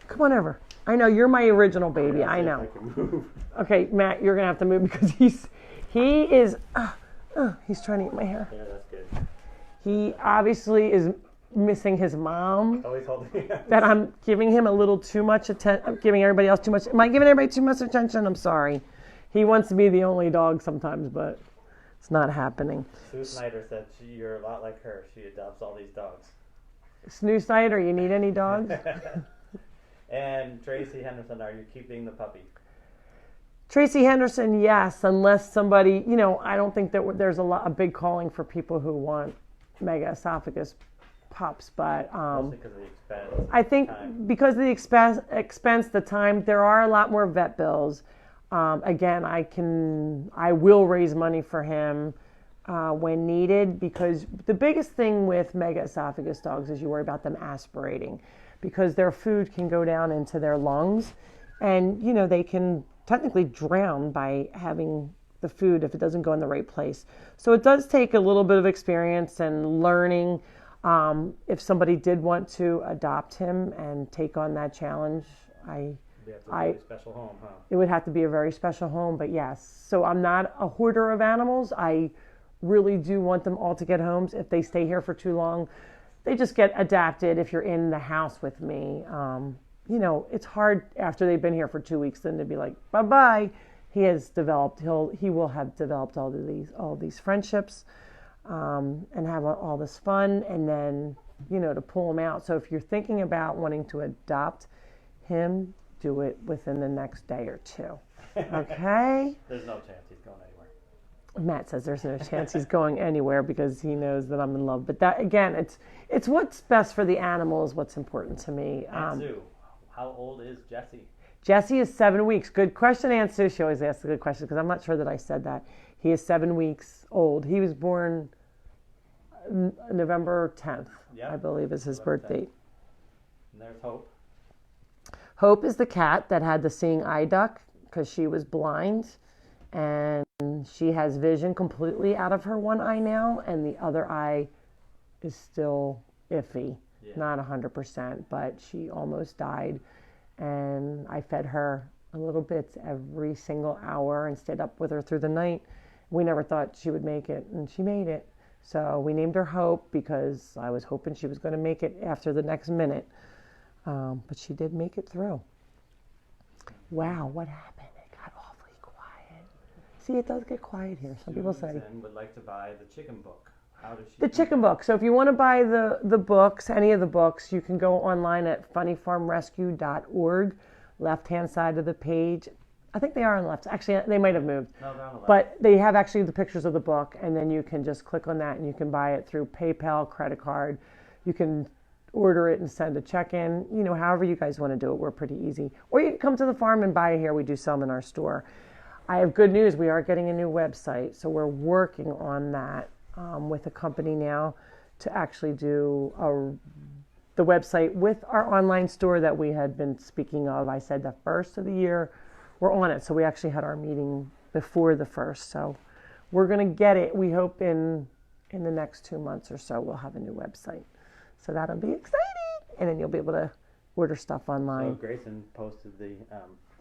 come on over. I know, you're my original baby. I know. Okay, Matt, you're going to have to move because he's trying to eat my hair. Yeah, that's good. He obviously is missing his mom. Always holding that I'm giving him a little too much attention. I'm giving everybody else too much. Am I giving everybody too much attention? I'm sorry. He wants to be the only dog sometimes, but It's not happening. Sue Snyder said you're a lot like her. She adopts all these dogs. Snoo Snyder, you need any dogs? And Tracy Henderson, are you keeping the puppy? Tracy Henderson, yes, unless somebody, I don't think that there's a big calling for people who want mega esophagus pups, but Mostly because of the expense. I think because of the expense, the time, there are a lot more vet bills. Again, I will raise money for him when needed, because the biggest thing with mega esophagus dogs is you worry about them aspirating, because their food can go down into their lungs, and they can technically drown by having the food if it doesn't go in the right place. So it does take a little bit of experience and learning. If somebody did want to adopt him and take on that challenge, We have to have a special home, huh? it would have to be a very special home, but yes. So I'm not a hoarder of animals. I really do want them all to get homes. If they stay here for too long, they just get adapted if you're in the house with me. It's hard after they've been here for 2 weeks then to be like, bye-bye. He will have developed all these friendships, and have all this fun, and then, to pull him out. So if you're thinking about wanting to adopt him, do it within the next day or two. Okay? There's no chance he's going anywhere. Matt says there's no chance he's going anywhere because he knows that I'm in love. But that, again, it's what's best for the animal is what's important to me. And Sue, how old is Jesse? Jesse is 7 weeks. Good question, Aunt Sue. She always asks a good question because I'm not sure that I said that. He is 7 weeks old. He was born November 10th, I believe is his birth date. And there's Hope. Hope is the cat that had the seeing eye duct because she was blind, and she has vision completely out of her one eye now, and the other eye is still iffy, not 100%, but she almost died, and I fed her a little bits every single hour and stayed up with her through the night. We never thought she would make it, and she made it. So we named her Hope because I was hoping she was going to make it after the next minute. But she did make it through. Wow, what happened? It got awfully quiet. See, it does get quiet here. Some people say. Susan would like to buy the chicken book. How does she? The chicken book. So if you want to buy the books, any of the books, you can go online at funnyfarmrescue.org. Left-hand side of the page. I think they are on the left. Actually, they might have moved. No, they're on the left. But they have actually the pictures of the book, and then you can just click on that, and you can buy it through PayPal, credit card. You can order it and send a check in. However you guys want to do it. We're pretty easy. Or you can come to the farm and buy it here. We do sell them in our store. I have good news. We are getting a new website, so we're working on that with a company now to actually do the website with our online store that we had been speaking of. I said the first of the year we're on it. So we actually had our meeting before the first. So we're going to get it. We hope in the next 2 months or so we'll have a new website. So that'll be exciting. And then you'll be able to order stuff online. So Grayson posted the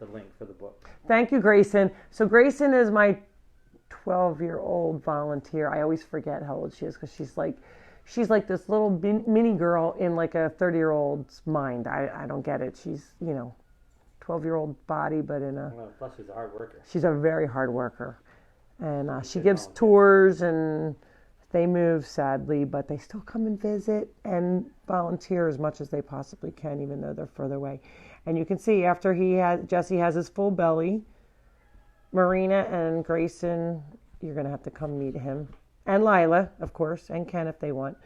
link for the book. Thank you, Grayson. So Grayson is my 12-year-old volunteer. I always forget how old she is because she's like this little mini girl in like a 30-year-old's mind. I don't get it. She's, 12-year-old body, but in a... Well, plus she's a hard worker. She's a very hard worker. And she gives tours, and they move, sadly, but they still come and visit and volunteer as much as they possibly can, even though they're further away. And you can see after Jesse has his full belly, Marina and Grayson, you're going to have to come meet him. And Lila, of course, and Ken if they want.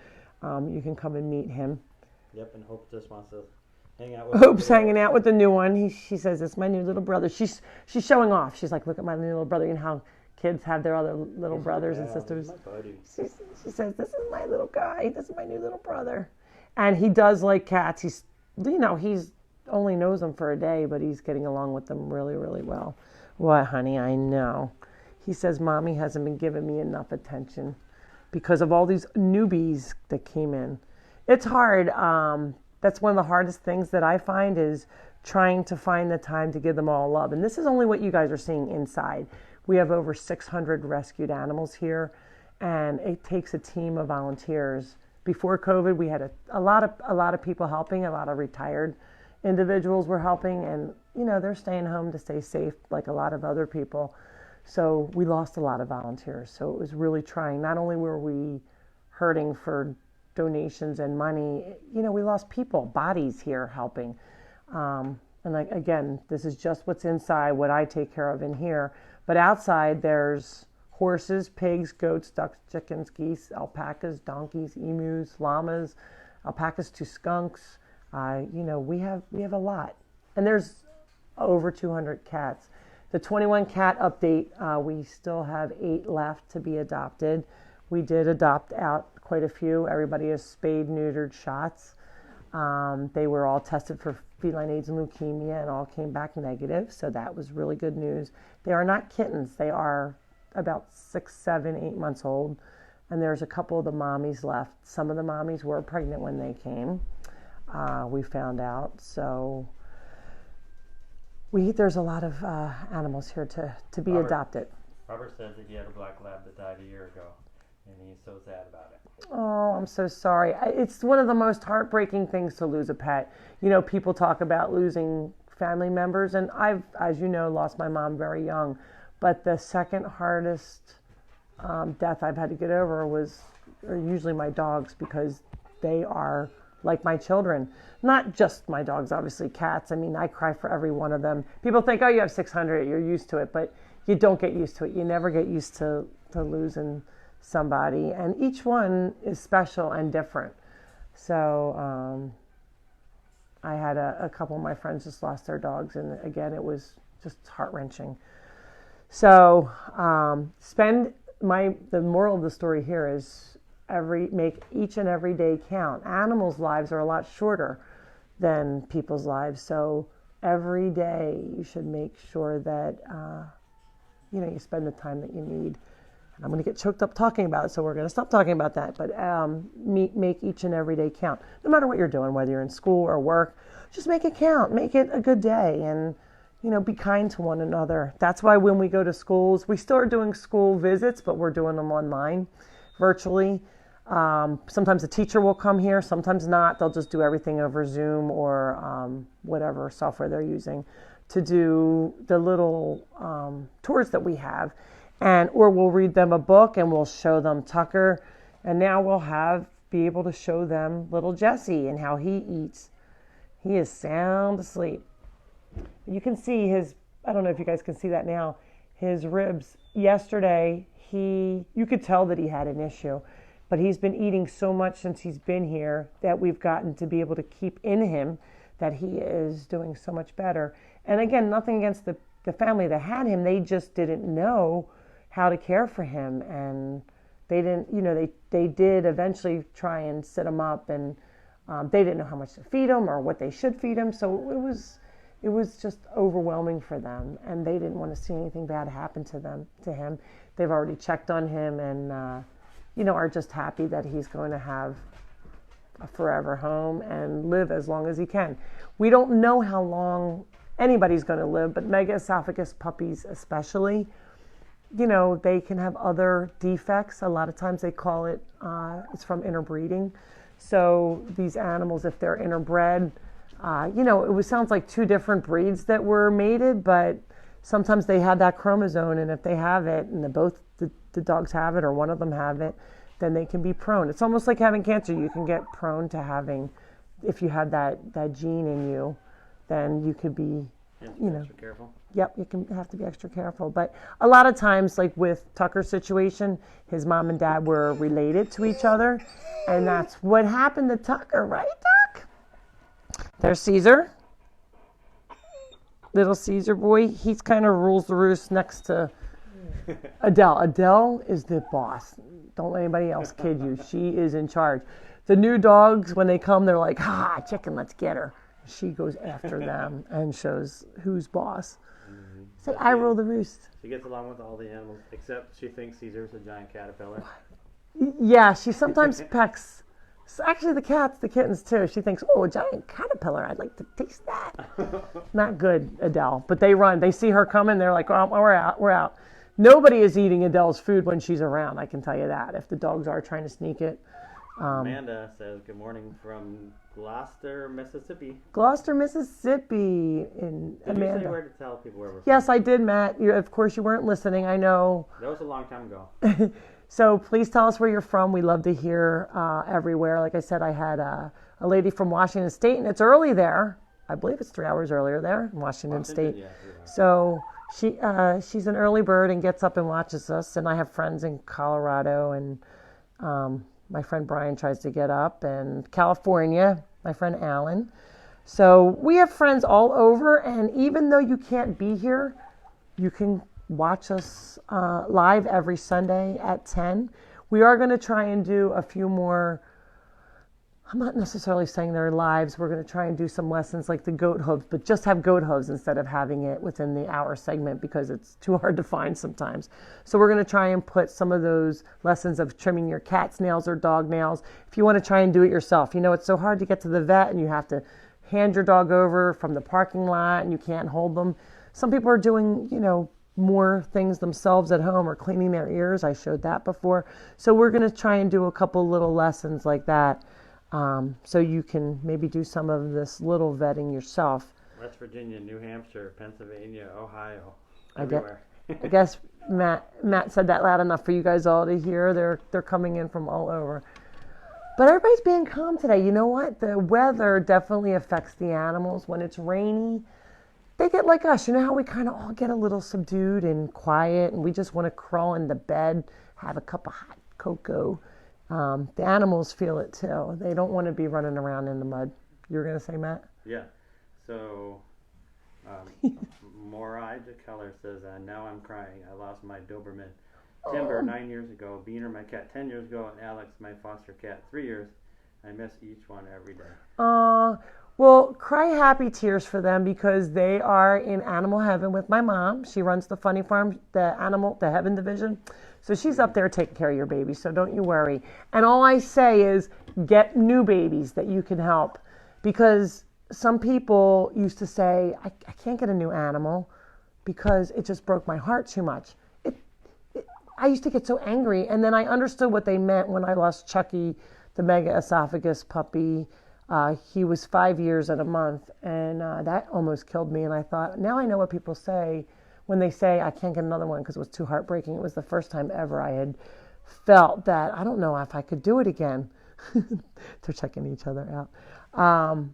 You can come and meet him. Yep, and Hope just wants to hang out with Hope's hanging out with the new one. She says, it's my new little brother. She's showing off. She's like, look at my new little brother. You know how kids have their other little brothers and sisters. My buddy. She says, this is my little guy. This is my new little brother. And he does like cats. He's only knows them for a day, but he's getting along with them really, really well. What, honey? I know. He says, Mommy hasn't been giving me enough attention because of all these newbies that came in. It's hard. That's one of the hardest things that I find is trying to find the time to give them all love. And this is only what you guys are seeing inside. We have over 600 rescued animals here, and it takes a team of volunteers. Before COVID, we had a lot of people helping, a lot of retired individuals were helping, and they're staying home to stay safe like a lot of other people. So we lost a lot of volunteers. So it was really trying. Not only were we hurting for donations and money, we lost people, bodies here helping. And like, again, this is just what's inside, what I take care of in here. But outside, there's horses, pigs, goats, ducks, chickens, geese, alpacas, donkeys, emus, llamas, alpacas to skunks. We have a lot. And there's over 200 cats. The 21 cat update, we still have 8 left to be adopted. We did adopt out quite a few. Everybody is spayed, neutered, shots. They were all tested for feline AIDS and leukemia and all came back negative, so that was really good news. They are not kittens. They are about 6, 7, 8 months old, and there's a couple of the mommies left. Some of the mommies were pregnant when they came, we found out. So there's a lot of animals here to be adopted. Robert says that he had a black lab that died a year ago, and he's so sad about it. Oh, I'm so sorry. It's one of the most heartbreaking things to lose a pet. People talk about losing family members, and I've, as you know, lost my mom very young. But the second hardest death I've had to get over are usually my dogs, because they are like my children. Not just my dogs, obviously cats. I mean, I cry for every one of them. People think, oh, you have 600, you're used to it, but you don't get used to it. You never get used to losing somebody, and each one is special and different. So I had a couple of my friends just lost their dogs, and again, it was just heart-wrenching. So the moral of the story here is make each and every day count. Animals' lives are a lot shorter than people's lives, so every day you should make sure that you spend the time that you need. I'm going to get choked up talking about it, so we're going to stop talking about that. But make each and every day count. No matter what you're doing, whether you're in school or work, just make it count. Make it a good day, and be kind to one another. That's why when we go to schools, we still are doing school visits, but we're doing them online, virtually. Sometimes a teacher will come here, sometimes not. They'll just do everything over Zoom or whatever software they're using to do the little tours that we have. Or we'll read them a book and we'll show them Tucker. And now we'll be able to show them little Jesse and how he eats. He is sound asleep. You can see I don't know if you guys can see that now, his ribs. Yesterday, you could tell that he had an issue, but he's been eating so much since he's been here that we've gotten to be able to keep in him that he is doing so much better. And again, nothing against the family that had him. They just didn't know how to care for him, and they didn't, they did eventually try and sit him up, and they didn't know how much to feed him or what they should feed him. So it was just overwhelming for them, and they didn't want to see anything bad happen to him. They've already checked on him, and are just happy that he's going to have a forever home and live as long as he can. We don't know how long anybody's going to live, but mega esophagus puppies especially, they can have other defects. A lot of times they call it, it's from interbreeding. So these animals, if they're interbred, it sounds like 2 different breeds that were mated, but sometimes they have that chromosome, and if they have it, and both the dogs have it or one of them have it, then they can be prone. It's almost like having cancer. You can get prone to having, if you have that gene in you, then you could be, extra careful. Yep, you can have to be extra careful. But a lot of times, like with Tucker's situation, his mom and dad were related to each other, and that's what happened to Tucker, right, Tuck? There's Caesar. Little Caesar boy. He kind of rules the roost next to Adele. Adele is the boss. Don't let anybody else kid you. She is in charge. The new dogs, when they come, they're like, chicken, let's get her. She goes after them and shows who's boss. Mm-hmm. Say, I rule the roost. She gets along with all the animals, except she thinks Caesar's a giant caterpillar. Yeah, she sometimes pecks. Actually, the kittens too. She thinks, a giant caterpillar. I'd like to taste that. Not good, Adele. But they run. They see her coming. They're like, we're out. Nobody is eating Adele's food when she's around, I can tell you that, if the dogs are trying to sneak it. Amanda says, good morning from Gloucester, Mississippi. Gloucester, Mississippi. In Did you say Amanda. where to tell people where we're from? Yes, I did, Matt. Of course, you weren't listening. I know. That was a long time ago. So please tell us where you're from. We love to hear everywhere. Like I said, I had a lady from Washington State, and it's early there. I believe it's 3 hours earlier there in Washington State. Yeah. So she's an early bird and gets up and watches us. And I have friends in Colorado, and my friend Brian tries to get up, and California, my friend Alan. So we have friends all over, and even though you can't be here, you can watch us live every Sunday at 10. We are going to try and do a few more. I'm not necessarily saying they're lives. We're going to try and do some lessons like the goat hooves, but just have goat hooves instead of having it within the hour segment because it's too hard to find sometimes. So we're going to try and put some of those lessons of trimming your cat's nails or dog nails. If you want to try and do it yourself, you know, it's so hard to get to the vet and you have to hand your dog over from the parking lot and you can't hold them. Some people are doing, you know, more things themselves at home or cleaning their ears. I showed that before. So we're going to try and do a couple little lessons like that. So you can maybe do some of this little vetting yourself. West Virginia, New Hampshire, Pennsylvania, Ohio, everywhere. I guess Matt said that loud enough for you guys all to hear. They're coming in from all over. But everybody's being calm today. You know what? The weather definitely affects the animals. When it's rainy, they get like us. You know how we kind of all get a little subdued and quiet, and we just want to crawl into bed, have a cup of hot cocoa. The animals feel it too. They don't want to be running around in the mud. You were going to say, Matt? Yeah. So, Morai DeKeller says, now I'm crying. I lost my Doberman Timber 9 years ago, Beaner, my cat, 10 years ago, and Alex, my foster cat, 3 years. I miss each one every day. Well, cry happy tears for them because they are in animal heaven with my mom. She runs the Funny Farm, the heaven division. So she's up there taking care of your baby, so don't you worry. And all I say is get new babies that you can help because some people used to say, I can't get a new animal because it just broke my heart too much. I used to get so angry, and then I understood what they meant when I lost Chucky, the mega esophagus puppy. He was 5 years and a month, and that almost killed me. And I thought, now I know what people say when they say I can't get another one because it was too heartbreaking. It was the first time ever I had felt that I don't know if I could do it again. They're checking each other out.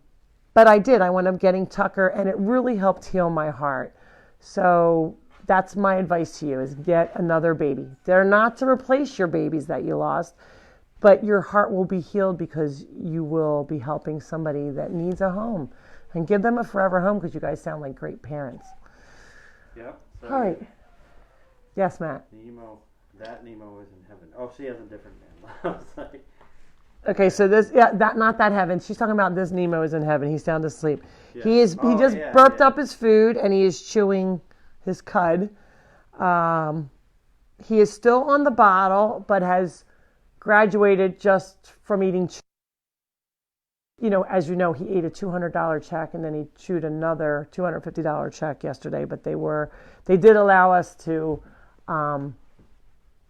But I did. I wound up getting Tucker, and it really helped heal my heart. So that's my advice to you is get another baby. They're not to replace your babies that you lost, but your heart will be healed because you will be helping somebody that needs a home. And give them a forever home because you guys sound like great parents. Yep. So all right. Yes, Matt. Nemo is in heaven. Oh, she has a different name. I was like, okay, so not that heaven. She's talking about this Nemo is in heaven. He's sound asleep. Yeah. He just burped up his food and he is chewing his cud. He is still on the bottle, but has graduated just from eating. You know, as you know, he ate a $200 check and then he chewed another $250 check yesterday. But they did allow us to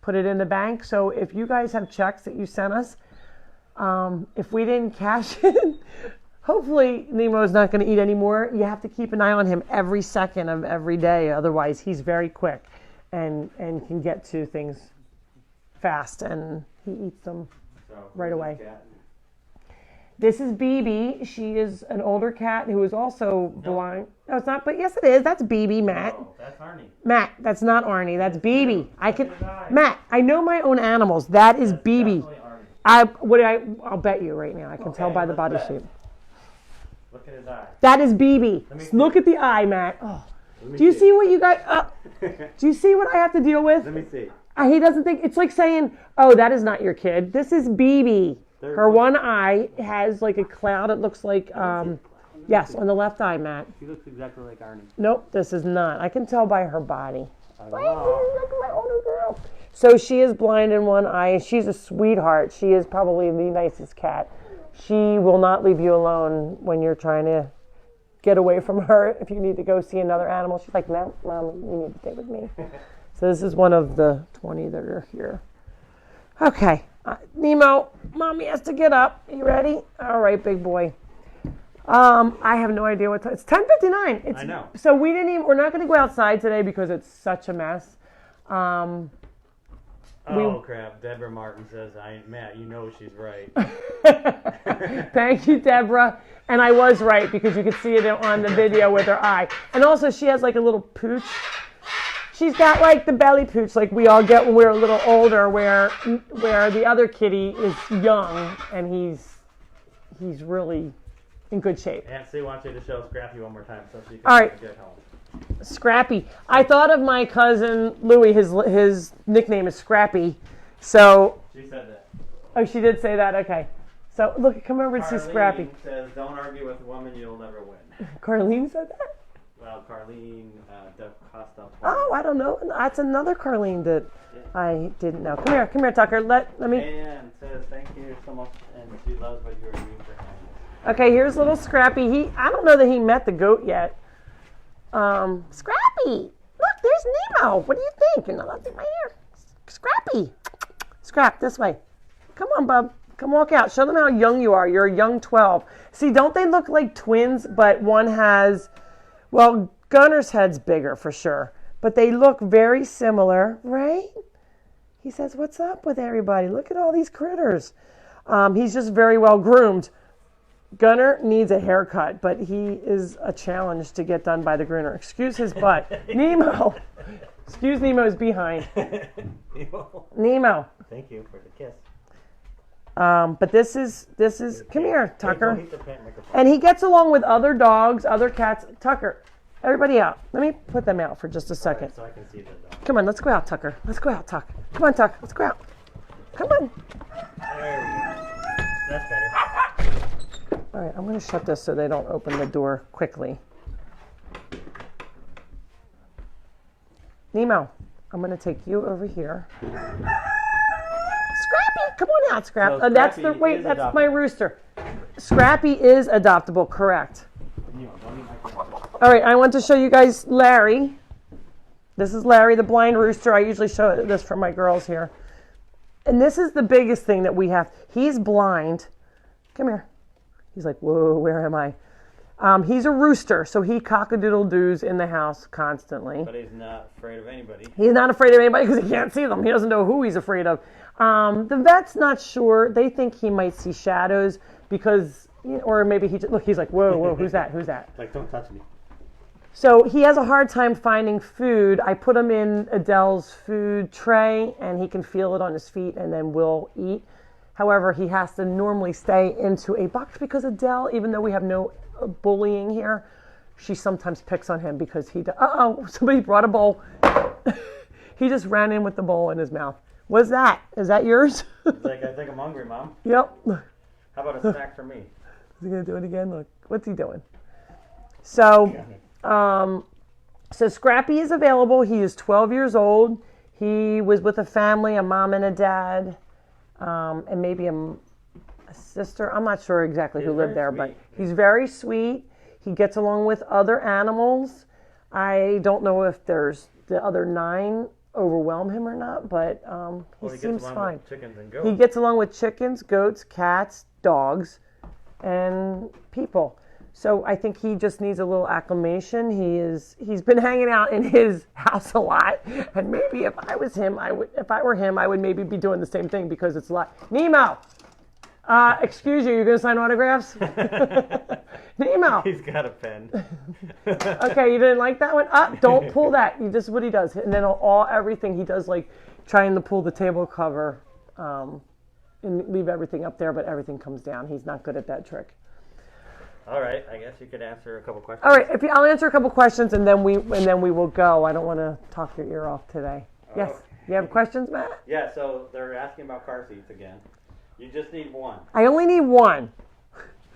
put it in the bank. So if you guys have checks that you sent us, if we didn't cash it, hopefully Nemo's not going to eat anymore. You have to keep an eye on him every second of every day. Otherwise, he's very quick and can get to things fast, and he eats them right away. This is BB. She is an older cat who is also blind. No, it's not, but yes, it is. That's BB, Matt. no, that's Arnie. Matt, that's not Arnie. That's BB. Matt, I know my own animals. That is BB. I'll bet you right now. I can tell by the body shape. Look at his eye. That is BB. Look at the eye, Matt. Oh. Do you see what you got? Do you see what I have to deal with? Let me see. He doesn't think. It's like saying, oh, that is not your kid. This is BB. Her one eye has like a cloud. It looks like, yes, on the left eye, Matt. She looks exactly like Arnie. Nope, this is not. I can tell by her body. I know. Look at my older girl. So she is blind in one eye. She's a sweetheart. She is probably the nicest cat. She will not leave you alone when you're trying to get away from her. If you need to go see another animal, she's like, no, Mom, you need to stay with me. So this is one of the 20 that are here. Okay. Nemo, Mommy has to get up. You ready? All right, big boy. I have no idea what time. It's 10:59. I know. So we're not going to go outside today because it's such a mess. Crap. Deborah Martin says, Matt, you know she's right. Thank you, Deborah. And I was right because you could see it on the video with her eye. And also she has like a little pooch. She's got like the belly pooch like we all get when we're a little older where the other kitty is young and he's really in good shape. Aunt Sue wants you to show Scrappy one more time so she can All right. get home. Scrappy. I thought of my cousin Louie. His nickname is Scrappy. So. She said that. Oh, she did say that. Okay. So look, come over and see Scrappy. Says, "Don't argue with a woman; you'll never win." Carlene said that. Well, Carlene Costa. Oh, I don't know. That's another Carlene that I didn't know. Come here, Tucker. Let me. And says, "Thank you so much," and she loves what you are doing for him. Okay, here's little Scrappy. I don't know that he met the goat yet. Scrappy! Look, there's Nemo. What do you think? You're not allowed to take my hair. Scrappy! Scrap, this way. Come on, bub. Come walk out. Show them how young you are. You're a young 12. See, don't they look like twins? But one has, well, Gunner's head's bigger for sure. But they look very similar, right? He says, what's up with everybody? Look at all these critters. He's just very well groomed. Gunner needs a haircut, but he is a challenge to get done by the groomer. Excuse his butt. Nemo. Excuse Nemo's behind. Nemo. Thank you for the kiss. But this is. Come here, Tucker. And he gets along with other dogs, other cats. Tucker, everybody out. Let me put them out for just a second. So I can see the dog. Come on, let's go out, Tucker. Let's go out, Tuck. Come on, Tuck. Let's go out. Come on. There we go. That's better. All right, I'm going to shut this so they don't open the door quickly. Nemo, I'm going to take you over here. Scrappy, come on out, Scrappy. So that's Scrappy that's adoptable. my rooster. Scrappy is adoptable, correct. All right, I want to show you guys Larry. This is Larry, the blind rooster. I usually show this for my girls here. And this is the biggest thing that we have. He's blind. Come here. He's like, whoa, where am I? He's a rooster, so he cock-a-doodle-doos in the house constantly. But he's not afraid of anybody. He's not afraid of anybody because he can't see them. He doesn't know who he's afraid of. The vet's not sure. They think he might see shadows because, or maybe he's like, whoa, who's that? Who's that? Like, don't touch me. So he has a hard time finding food. I put him in Adele's food tray, and he can feel it on his feet, and then we'll eat. However, he has to normally stay into a box because Adele, even though we have no bullying here, she sometimes picks on him because somebody brought a bowl. He just ran in with the bowl in his mouth. What's that? Is that yours? He's like, I think I'm hungry, Mom. Yep. How about a snack for me? Is he going to do it again? Look, what's he doing? So Scrappy is available. He is 12 years old. He was with a family, a mom and a dad. And maybe a sister. I'm not sure exactly who lived there, but he's very sweet. He gets along with other animals. I don't know if there's the other 9 overwhelm him or not, but he seems fine. Chickens and goats. He gets along with chickens, goats, cats, dogs, and people. So I think he just needs a little acclimation. He's been hanging out in his house a lot, and maybe if I were him, I would maybe be doing the same thing because it's a lot. Nemo, excuse you, you're gonna sign autographs? Nemo. He's got a pen. Okay, you didn't like that one? Don't pull that. This is what he does, and then everything he does, like trying to pull the table cover, and leave everything up there, but everything comes down. He's not good at that trick. All right, I guess you could answer a couple questions. All right, I'll answer a couple questions and then we will go. I don't want to talk your ear off today. Yes, you have questions, Matt? Yeah, so they're asking about car seats again. You just need one. I only need one.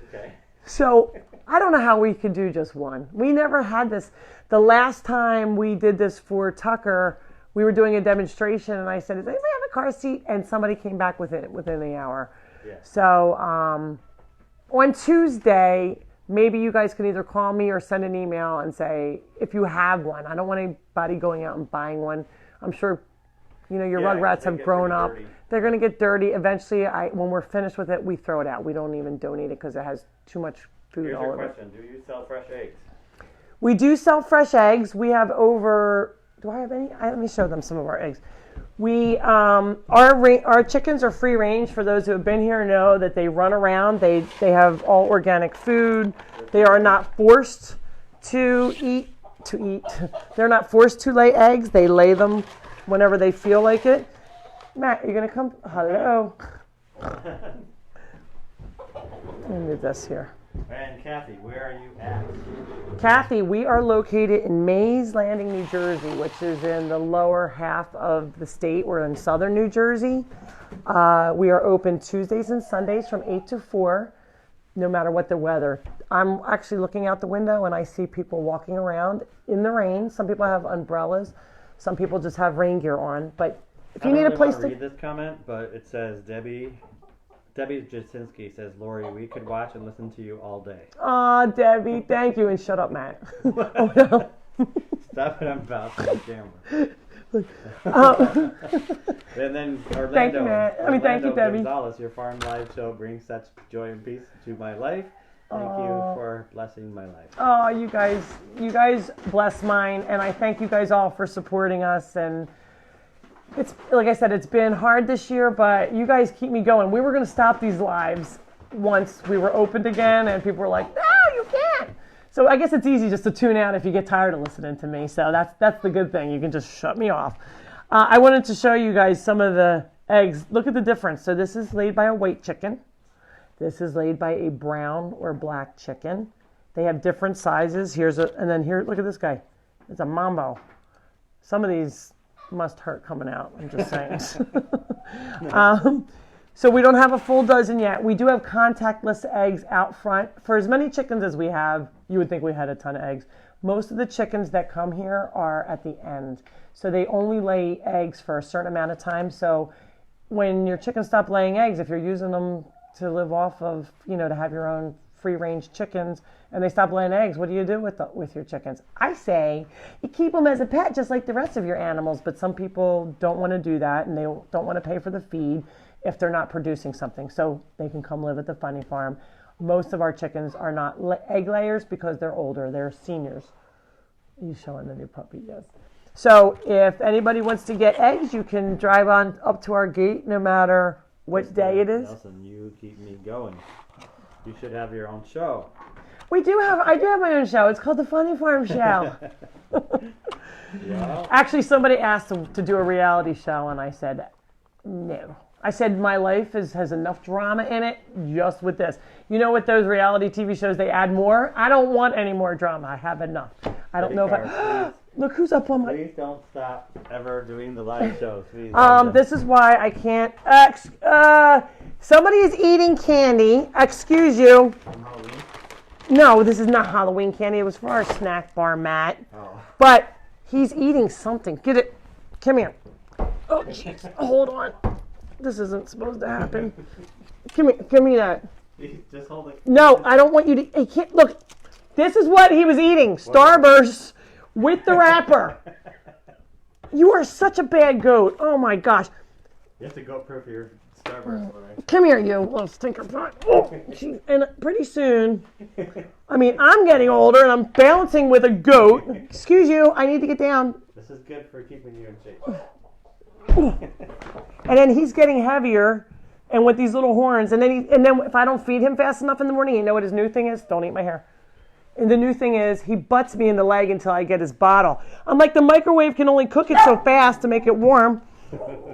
Okay. So I don't know how we could do just one. We never had this. The last time we did this for Tucker, we were doing a demonstration and I said, does anybody have a car seat? And somebody came back with it within the hour. Yeah. So on Tuesday, maybe you guys can either call me or send an email and say if you have one. I don't want anybody going out and buying one. I'm sure You know, your Yeah, rugrats they have get grown pretty up. dirty. They're going to get dirty. Eventually, when we're finished with it, we throw it out. We don't even donate it because it has too much food Here's all your over it. question. Do you sell fresh eggs? We do sell fresh eggs. We have over. Do I have any? Let me show them some of our eggs. We our chickens are free range. For those who have been here, know that they run around. They have all organic food. They are not forced to eat. They're not forced to lay eggs. They lay them whenever they feel like it. Matt, are you gonna come? Hello. Let me move this here. And Kathy, where are you at? Kathy, we are located in Mays Landing, New Jersey, which is in the lower half of the state. We're in southern New Jersey. We are open Tuesdays and Sundays from 8 to 4, no matter what the weather. I'm actually looking out the window and I see people walking around in the rain. Some people have umbrellas. Some people just have rain gear on. But if you need a place to read this comment, but it says Debbie Jasinski says, Lori, we could watch and listen to you all day. Aw, Debbie, thank you. And shut up, Matt. Oh, no. Stop it, I'm about to the camera. And then Orlando. Thank you, Matt. Thank you, Debbie. Gonzalez, your farm live show brings such joy and peace to my life. Thank you for blessing my life. Oh, you guys bless mine, and I thank you guys all for supporting us. And it's like I said, it's been hard this year, but you guys keep me going. We were going to stop these lives once we were opened again, and people were like, "No, you can't." So I guess it's easy just to tune out if you get tired of listening to me. So that's the good thing. You can just shut me off. I wanted to show you guys some of the eggs. Look at the difference. So this is laid by a white chicken. This is laid by a brown or black chicken. They have different sizes. And then here, look at this guy. It's a mambo. Some of these must hurt coming out. I'm just saying. So we don't have a full dozen yet. We do have contactless eggs out front. For as many chickens as we have, you would think we had a ton of eggs. Most of the chickens that come here are at the end. So they only lay eggs for a certain amount of time. So when your chickens stop laying eggs, if you're using them to live off of, to have your own free-range chickens, and they stop laying eggs, what do you do with your chickens? I say you keep them as a pet just like the rest of your animals, but some people don't want to do that, and they don't want to pay for the feed if they're not producing something, so they can come live at the funny farm. Most of our chickens are not egg layers because they're older. They're seniors. You showing the new puppy? Yes. So if anybody wants to get eggs, you can drive on up to our gate no matter what day it is. Nelson, you keep me going. You should have your own show. I do have my own show. It's called The Funny Farm Show. Well, Actually, somebody asked to do a reality show, and I said, no. I said my life has enough drama in it just with this. You know, with those reality TV shows, they add more. I don't want any more drama. I have enough. I don't know if I... Look who's up on my... Please don't stop ever doing the live shows. Please. This is why I can't... somebody is eating candy. Excuse you. From Halloween? No, this is not Halloween candy. It was for our snack bar, Matt. Oh. But he's eating something. Get it. Come here. Oh, jeez. Hold on. This isn't supposed to happen. Give me that. Just hold it. No, I don't want you to... He can't, look, this is what he was eating. Starburst with the wrapper. You are such a bad goat. Oh, my gosh. You have to go proof your Starburst, right? Come here, you little stinker pot. Oh, geez. And pretty soon, I'm getting older and I'm bouncing with a goat. Excuse you, I need to get down. This is good for keeping you in shape. And then he's getting heavier, and with these little horns. And then if I don't feed him fast enough in the morning, you know what his new thing is? Don't eat my hair. And the new thing is he butts me in the leg until I get his bottle. I'm like, the microwave can only cook it so fast to make it warm.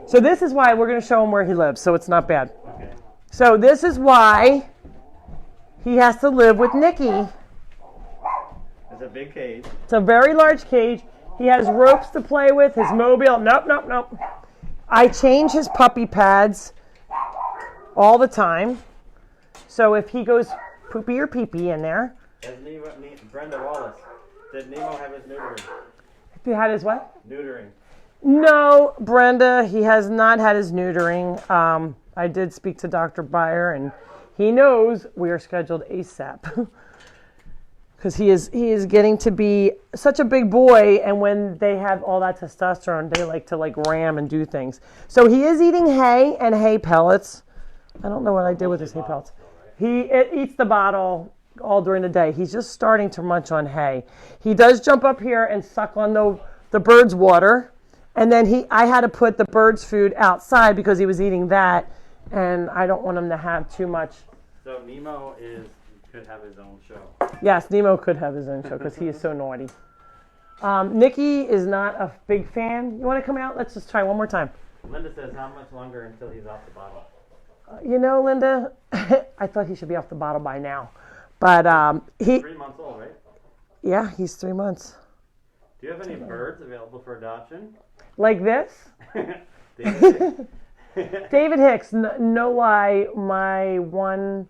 So this is why we're going to show him where he lives, so it's not bad. Okay. So this is why he has to live with Nikki. It's a big cage. It's a very large cage. He has ropes to play with, his mobile. Nope. I change his puppy pads all the time. So if he goes poopy or pee-pee in there. Brenda Wallace, did Nemo have his neutering? He had his what? Neutering. No, Brenda, he has not had his neutering. I did speak to Dr. Byer, and he knows we are scheduled ASAP. because he is getting to be such a big boy, and when they have all that testosterone, they like to like ram and do things. So he is eating hay and hay pellets. I don't know what I did with his hay pellets. He eats the bottle all during the day. He's just starting to munch on hay. He does jump up here and suck on the bird's water, and then I had to put the bird's food outside because he was eating that, and I don't want him to have too much. So Nemo could have his own show. Yes, Nemo could have his own show because he is so naughty. Nikki is not a big fan. You want to come out? Let's just try one more time. Linda says, how much longer until he's off the bottle? Linda, I thought he should be off the bottle by now. But He's 3 months old, right? Yeah, he's 3 months. Do you have any birds available for adoption? Like this? David Hicks, no lie, my one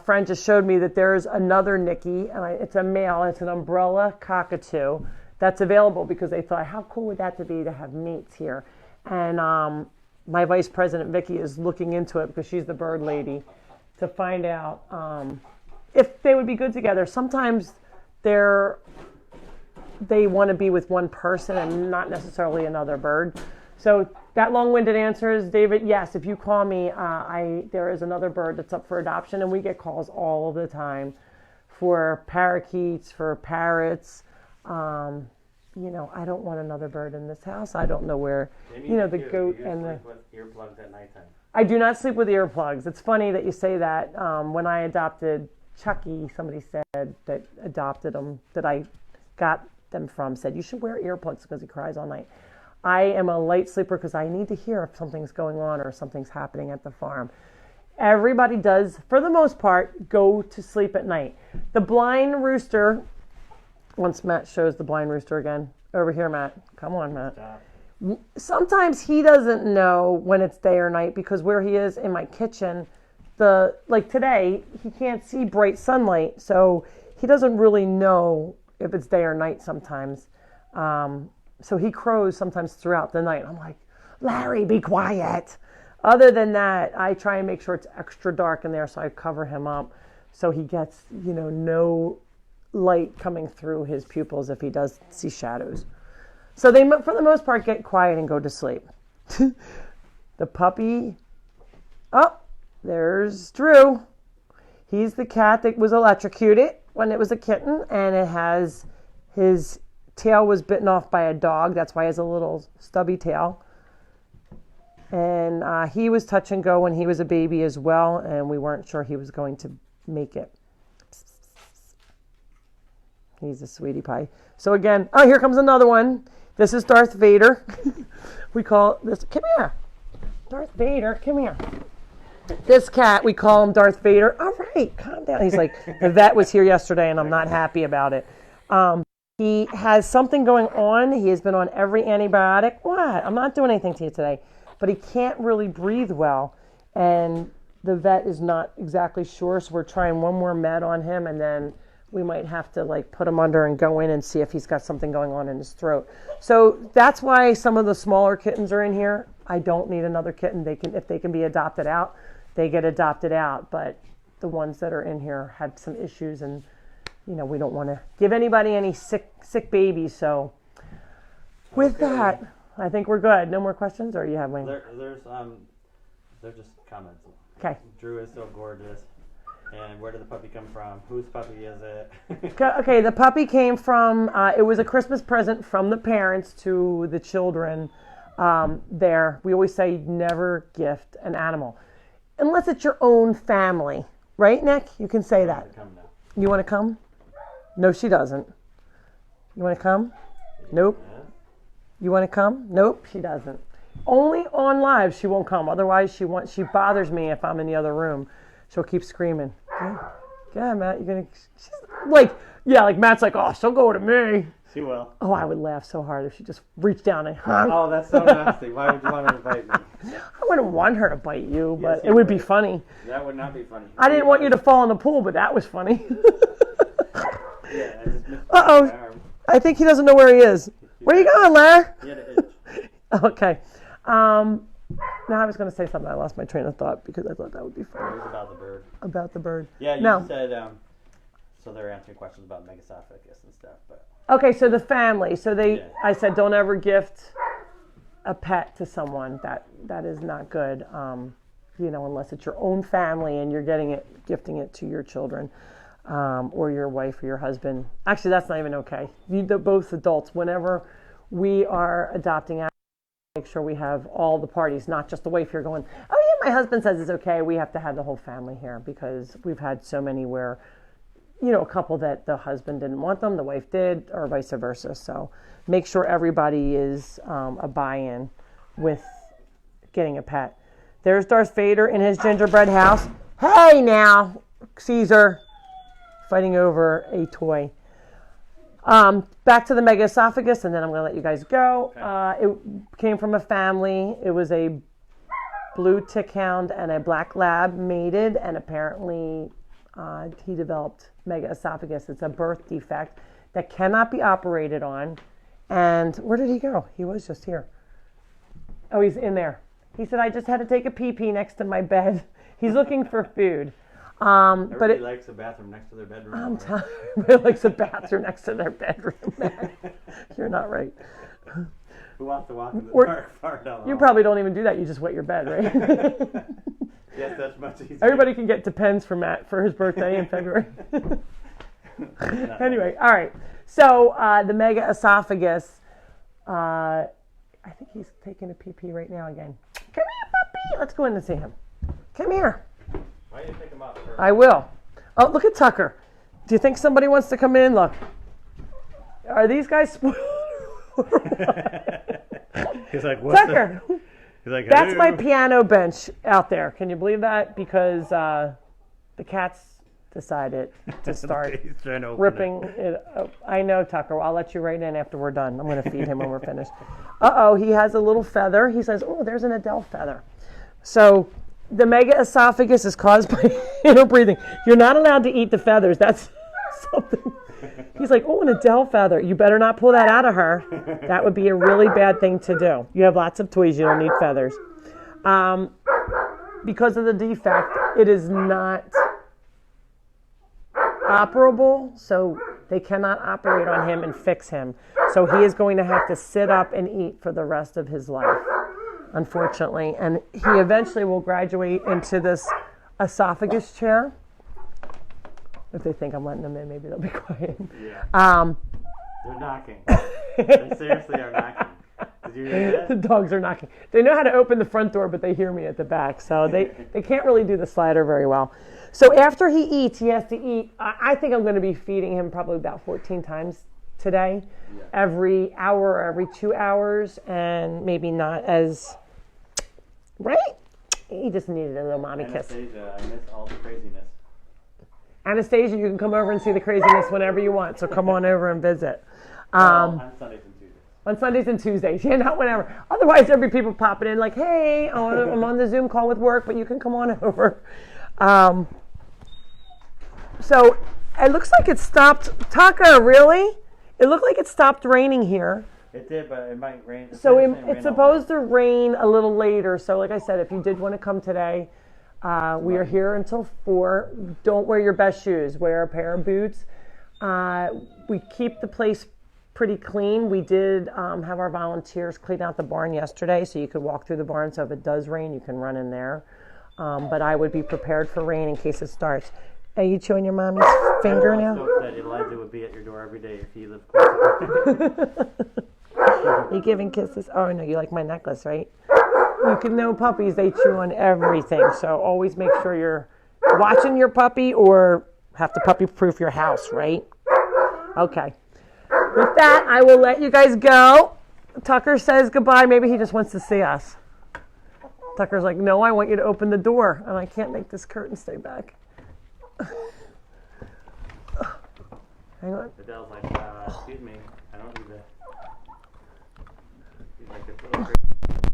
friend just showed me that there's another Nikki, and it's a male, it's an umbrella cockatoo that's available because they thought, how cool would that be to have mates here? And my vice president, Vicky, is looking into it because she's the bird lady to find out if they would be good together. Sometimes they want to be with one person and not necessarily another bird. So that long-winded answer is, David, yes, if you call me, there is another bird that's up for adoption, and we get calls all the time for parakeets, for parrots. I don't want another bird in this house. I don't know where, the goat and the... with earplugs at nighttime. I do not sleep with earplugs. It's funny that you say that. When I adopted Chucky, somebody said that adopted him, that I got them from, said, you should wear earplugs because he cries all night. I am a light sleeper because I need to hear if something's going on or something's happening at the farm. Everybody does, for the most part, go to sleep at night. The blind rooster, once Matt shows the blind rooster again. Over here, Matt. Come on, Matt. Stop. Sometimes he doesn't know when it's day or night because where he is in my kitchen, like today, he can't see bright sunlight, so he doesn't really know if it's day or night sometimes. So he crows sometimes throughout the night. I'm like, Larry, be quiet. Other than that, I try and make sure it's extra dark in there, so I cover him up so he gets, no light coming through his pupils if he does see shadows. So they, for the most part, get quiet and go to sleep. The puppy, there's Drew. He's the cat that was electrocuted when it was a kitten, and his tail was bitten off by a dog. That's why he has a little stubby tail. And he was touch and go when he was a baby as well, and we weren't sure he was going to make it. He's a sweetie pie. So again, here comes another one. This is Darth Vader. We call this, come here. Darth Vader, come here. This cat, we call him Darth Vader. All right, calm down. He's like, the vet was here yesterday and I'm not happy about it. He has something going on. He has been on every antibiotic. What? I'm not doing anything to you today. But he can't really breathe well. And the vet is not exactly sure. So we're trying one more med on him. And then we might have to put him under and go in and see if he's got something going on in his throat. So that's why some of the smaller kittens are in here. I don't need another kitten. If they can be adopted out, they get adopted out. But the ones that are in here had some issues, and we don't want to give anybody any sick babies. So with that, I think we're good. No more questions, or you have one? They're just comments. Okay. Drew is so gorgeous. And where did the puppy come from? Whose puppy is it? Okay, the puppy came from, it was a Christmas present from the parents to the children there. We always say never gift an animal. Unless it's your own family. Right, Nick? You can say that. You want to come? No, she doesn't. You want to come? Nope. You want to come? Nope, she doesn't. Only on live she won't come. Otherwise, she bothers me if I'm in the other room. She'll keep screaming. Yeah, Matt, you're she's like Matt's like, oh, she'll go to me. She will. Oh, I would laugh so hard if she just reached down and Oh, that's so nasty. Why would you want her to bite me? I wouldn't want her to bite you, but Yes, it would be funny. That would not be funny. I didn't want you to fall in the pool, but that was funny. Yeah, I just missed Uh-oh. my arm. I think he doesn't know where he is. Where are you going, Larry? He had an itch. Okay. Now I was going to say something. I lost my train of thought because I thought that would be It funny. was about the bird. About the bird. Yeah, you No. said So they're answering questions about Megasophagus and stuff. But Okay, so the family. So Yeah. I said, don't ever gift a pet to someone. That is not good. Unless it's your own family and you're gifting it to your children, or your wife or your husband. Actually, that's not even okay. They're both adults. Whenever we are adopting, make sure we have all the parties, not just the wife here going, oh yeah, my husband says it's okay. We have to have the whole family here, because we've had so many where, a couple that the husband didn't want them, the wife did, or vice versa. So make sure everybody is a buy-in with getting a pet. There's Darth Vader in his gingerbread house. Hey now, Caesar, fighting over a toy. Back to the mega esophagus, and then I'm going to let you guys go. Okay. It came from a family. It was a blue tick hound and a black lab mated, and apparently he developed mega esophagus. It's a birth defect that cannot be operated on. And where did he go? He was just here. Oh, he's in there. He said, I just had to take a pee-pee next to my bed. He's looking for food. Everybody likes a bathroom next to their bedroom. I'm telling you, everybody likes a bathroom next to their bedroom. You're not right. Who wants to walk in the dark far down the You hall? probably don't even do that. You just wet your bed, right? Yes, that's much easier. Everybody can get Depends for Matt for his birthday in February. Anyway, all right. So the mega esophagus, I think he's taking a pee-pee right now again. Come here, puppy. Let's go in and see him. Come here. Why don't you pick him up first? I will. Oh, look at Tucker. Do you think somebody wants to come in? Look. Are these guys spoiled? He's like, what's Tucker, He's like, that's my hello. piano bench out there. Can you believe that? Because the cats decided to start He's trying to open ripping it up. I know, Tucker. Well, I'll let you right in after we're done. I'm going to feed him when we're finished. Uh-oh, he has a little feather. He says, oh, there's an Adele feather. So the mega esophagus is caused by interbreathing. You're not allowed to eat the feathers. That's something. He's like, oh, an Adele feather. You better not pull that out of her. That would be a really bad thing to do. You have lots of toys. You don't need feathers. Because of the defect, it is not operable, so they cannot operate on him and fix him. So he is going to have to sit up and eat for the rest of his life, unfortunately. And he eventually will graduate into this esophagus chair. If they think I'm letting them in, maybe they'll be quiet. Yeah. They're knocking. They seriously are knocking. Did you hear that? The dogs are knocking. They know how to open the front door, but they hear me at the back. So they can't really do the slider very well. So after he eats, he has to eat. I think I'm going to be feeding him probably about 14 times today, every hour or every 2 hours, and maybe not as, right? He just needed a little mommy kiss. Anastasia, I miss all the craziness. Anastasia, you can come over and see the craziness whenever you want, so come on over and visit. On Sundays and Tuesdays. On Sundays and Tuesdays, yeah, not whenever. Otherwise, there'd be people popping in like, hey, I'm on the Zoom call with work, but you can come on over. So it looks like it stopped. Tucker, really? It looked like it stopped raining here. It did, but it might rain. So it's supposed to rain a little later. So like I said, if you did want to come today, we are here until 4. Don't wear your best shoes. Wear a pair of boots. We keep the place pretty clean. We did have our volunteers clean out the barn yesterday, so you could walk through the barn. So if it does rain, you can run in there. But I would be prepared for rain in case it starts. Are you chewing your mommy's finger now? So that Elijah would be at your door every day if he lived close. You giving kisses? Oh no, you like my necklace, right? You can know puppies, they chew on everything. So always make sure you're watching your puppy or have to puppy proof your house, right? Okay. With that, I will let you guys go. Tucker says goodbye. Maybe he just wants to see us. Tucker's like, no, I want you to open the door. And I can't make this curtain stay back. Hang on. Adele's like, excuse me, I don't need that. She's like, it's a little crazy.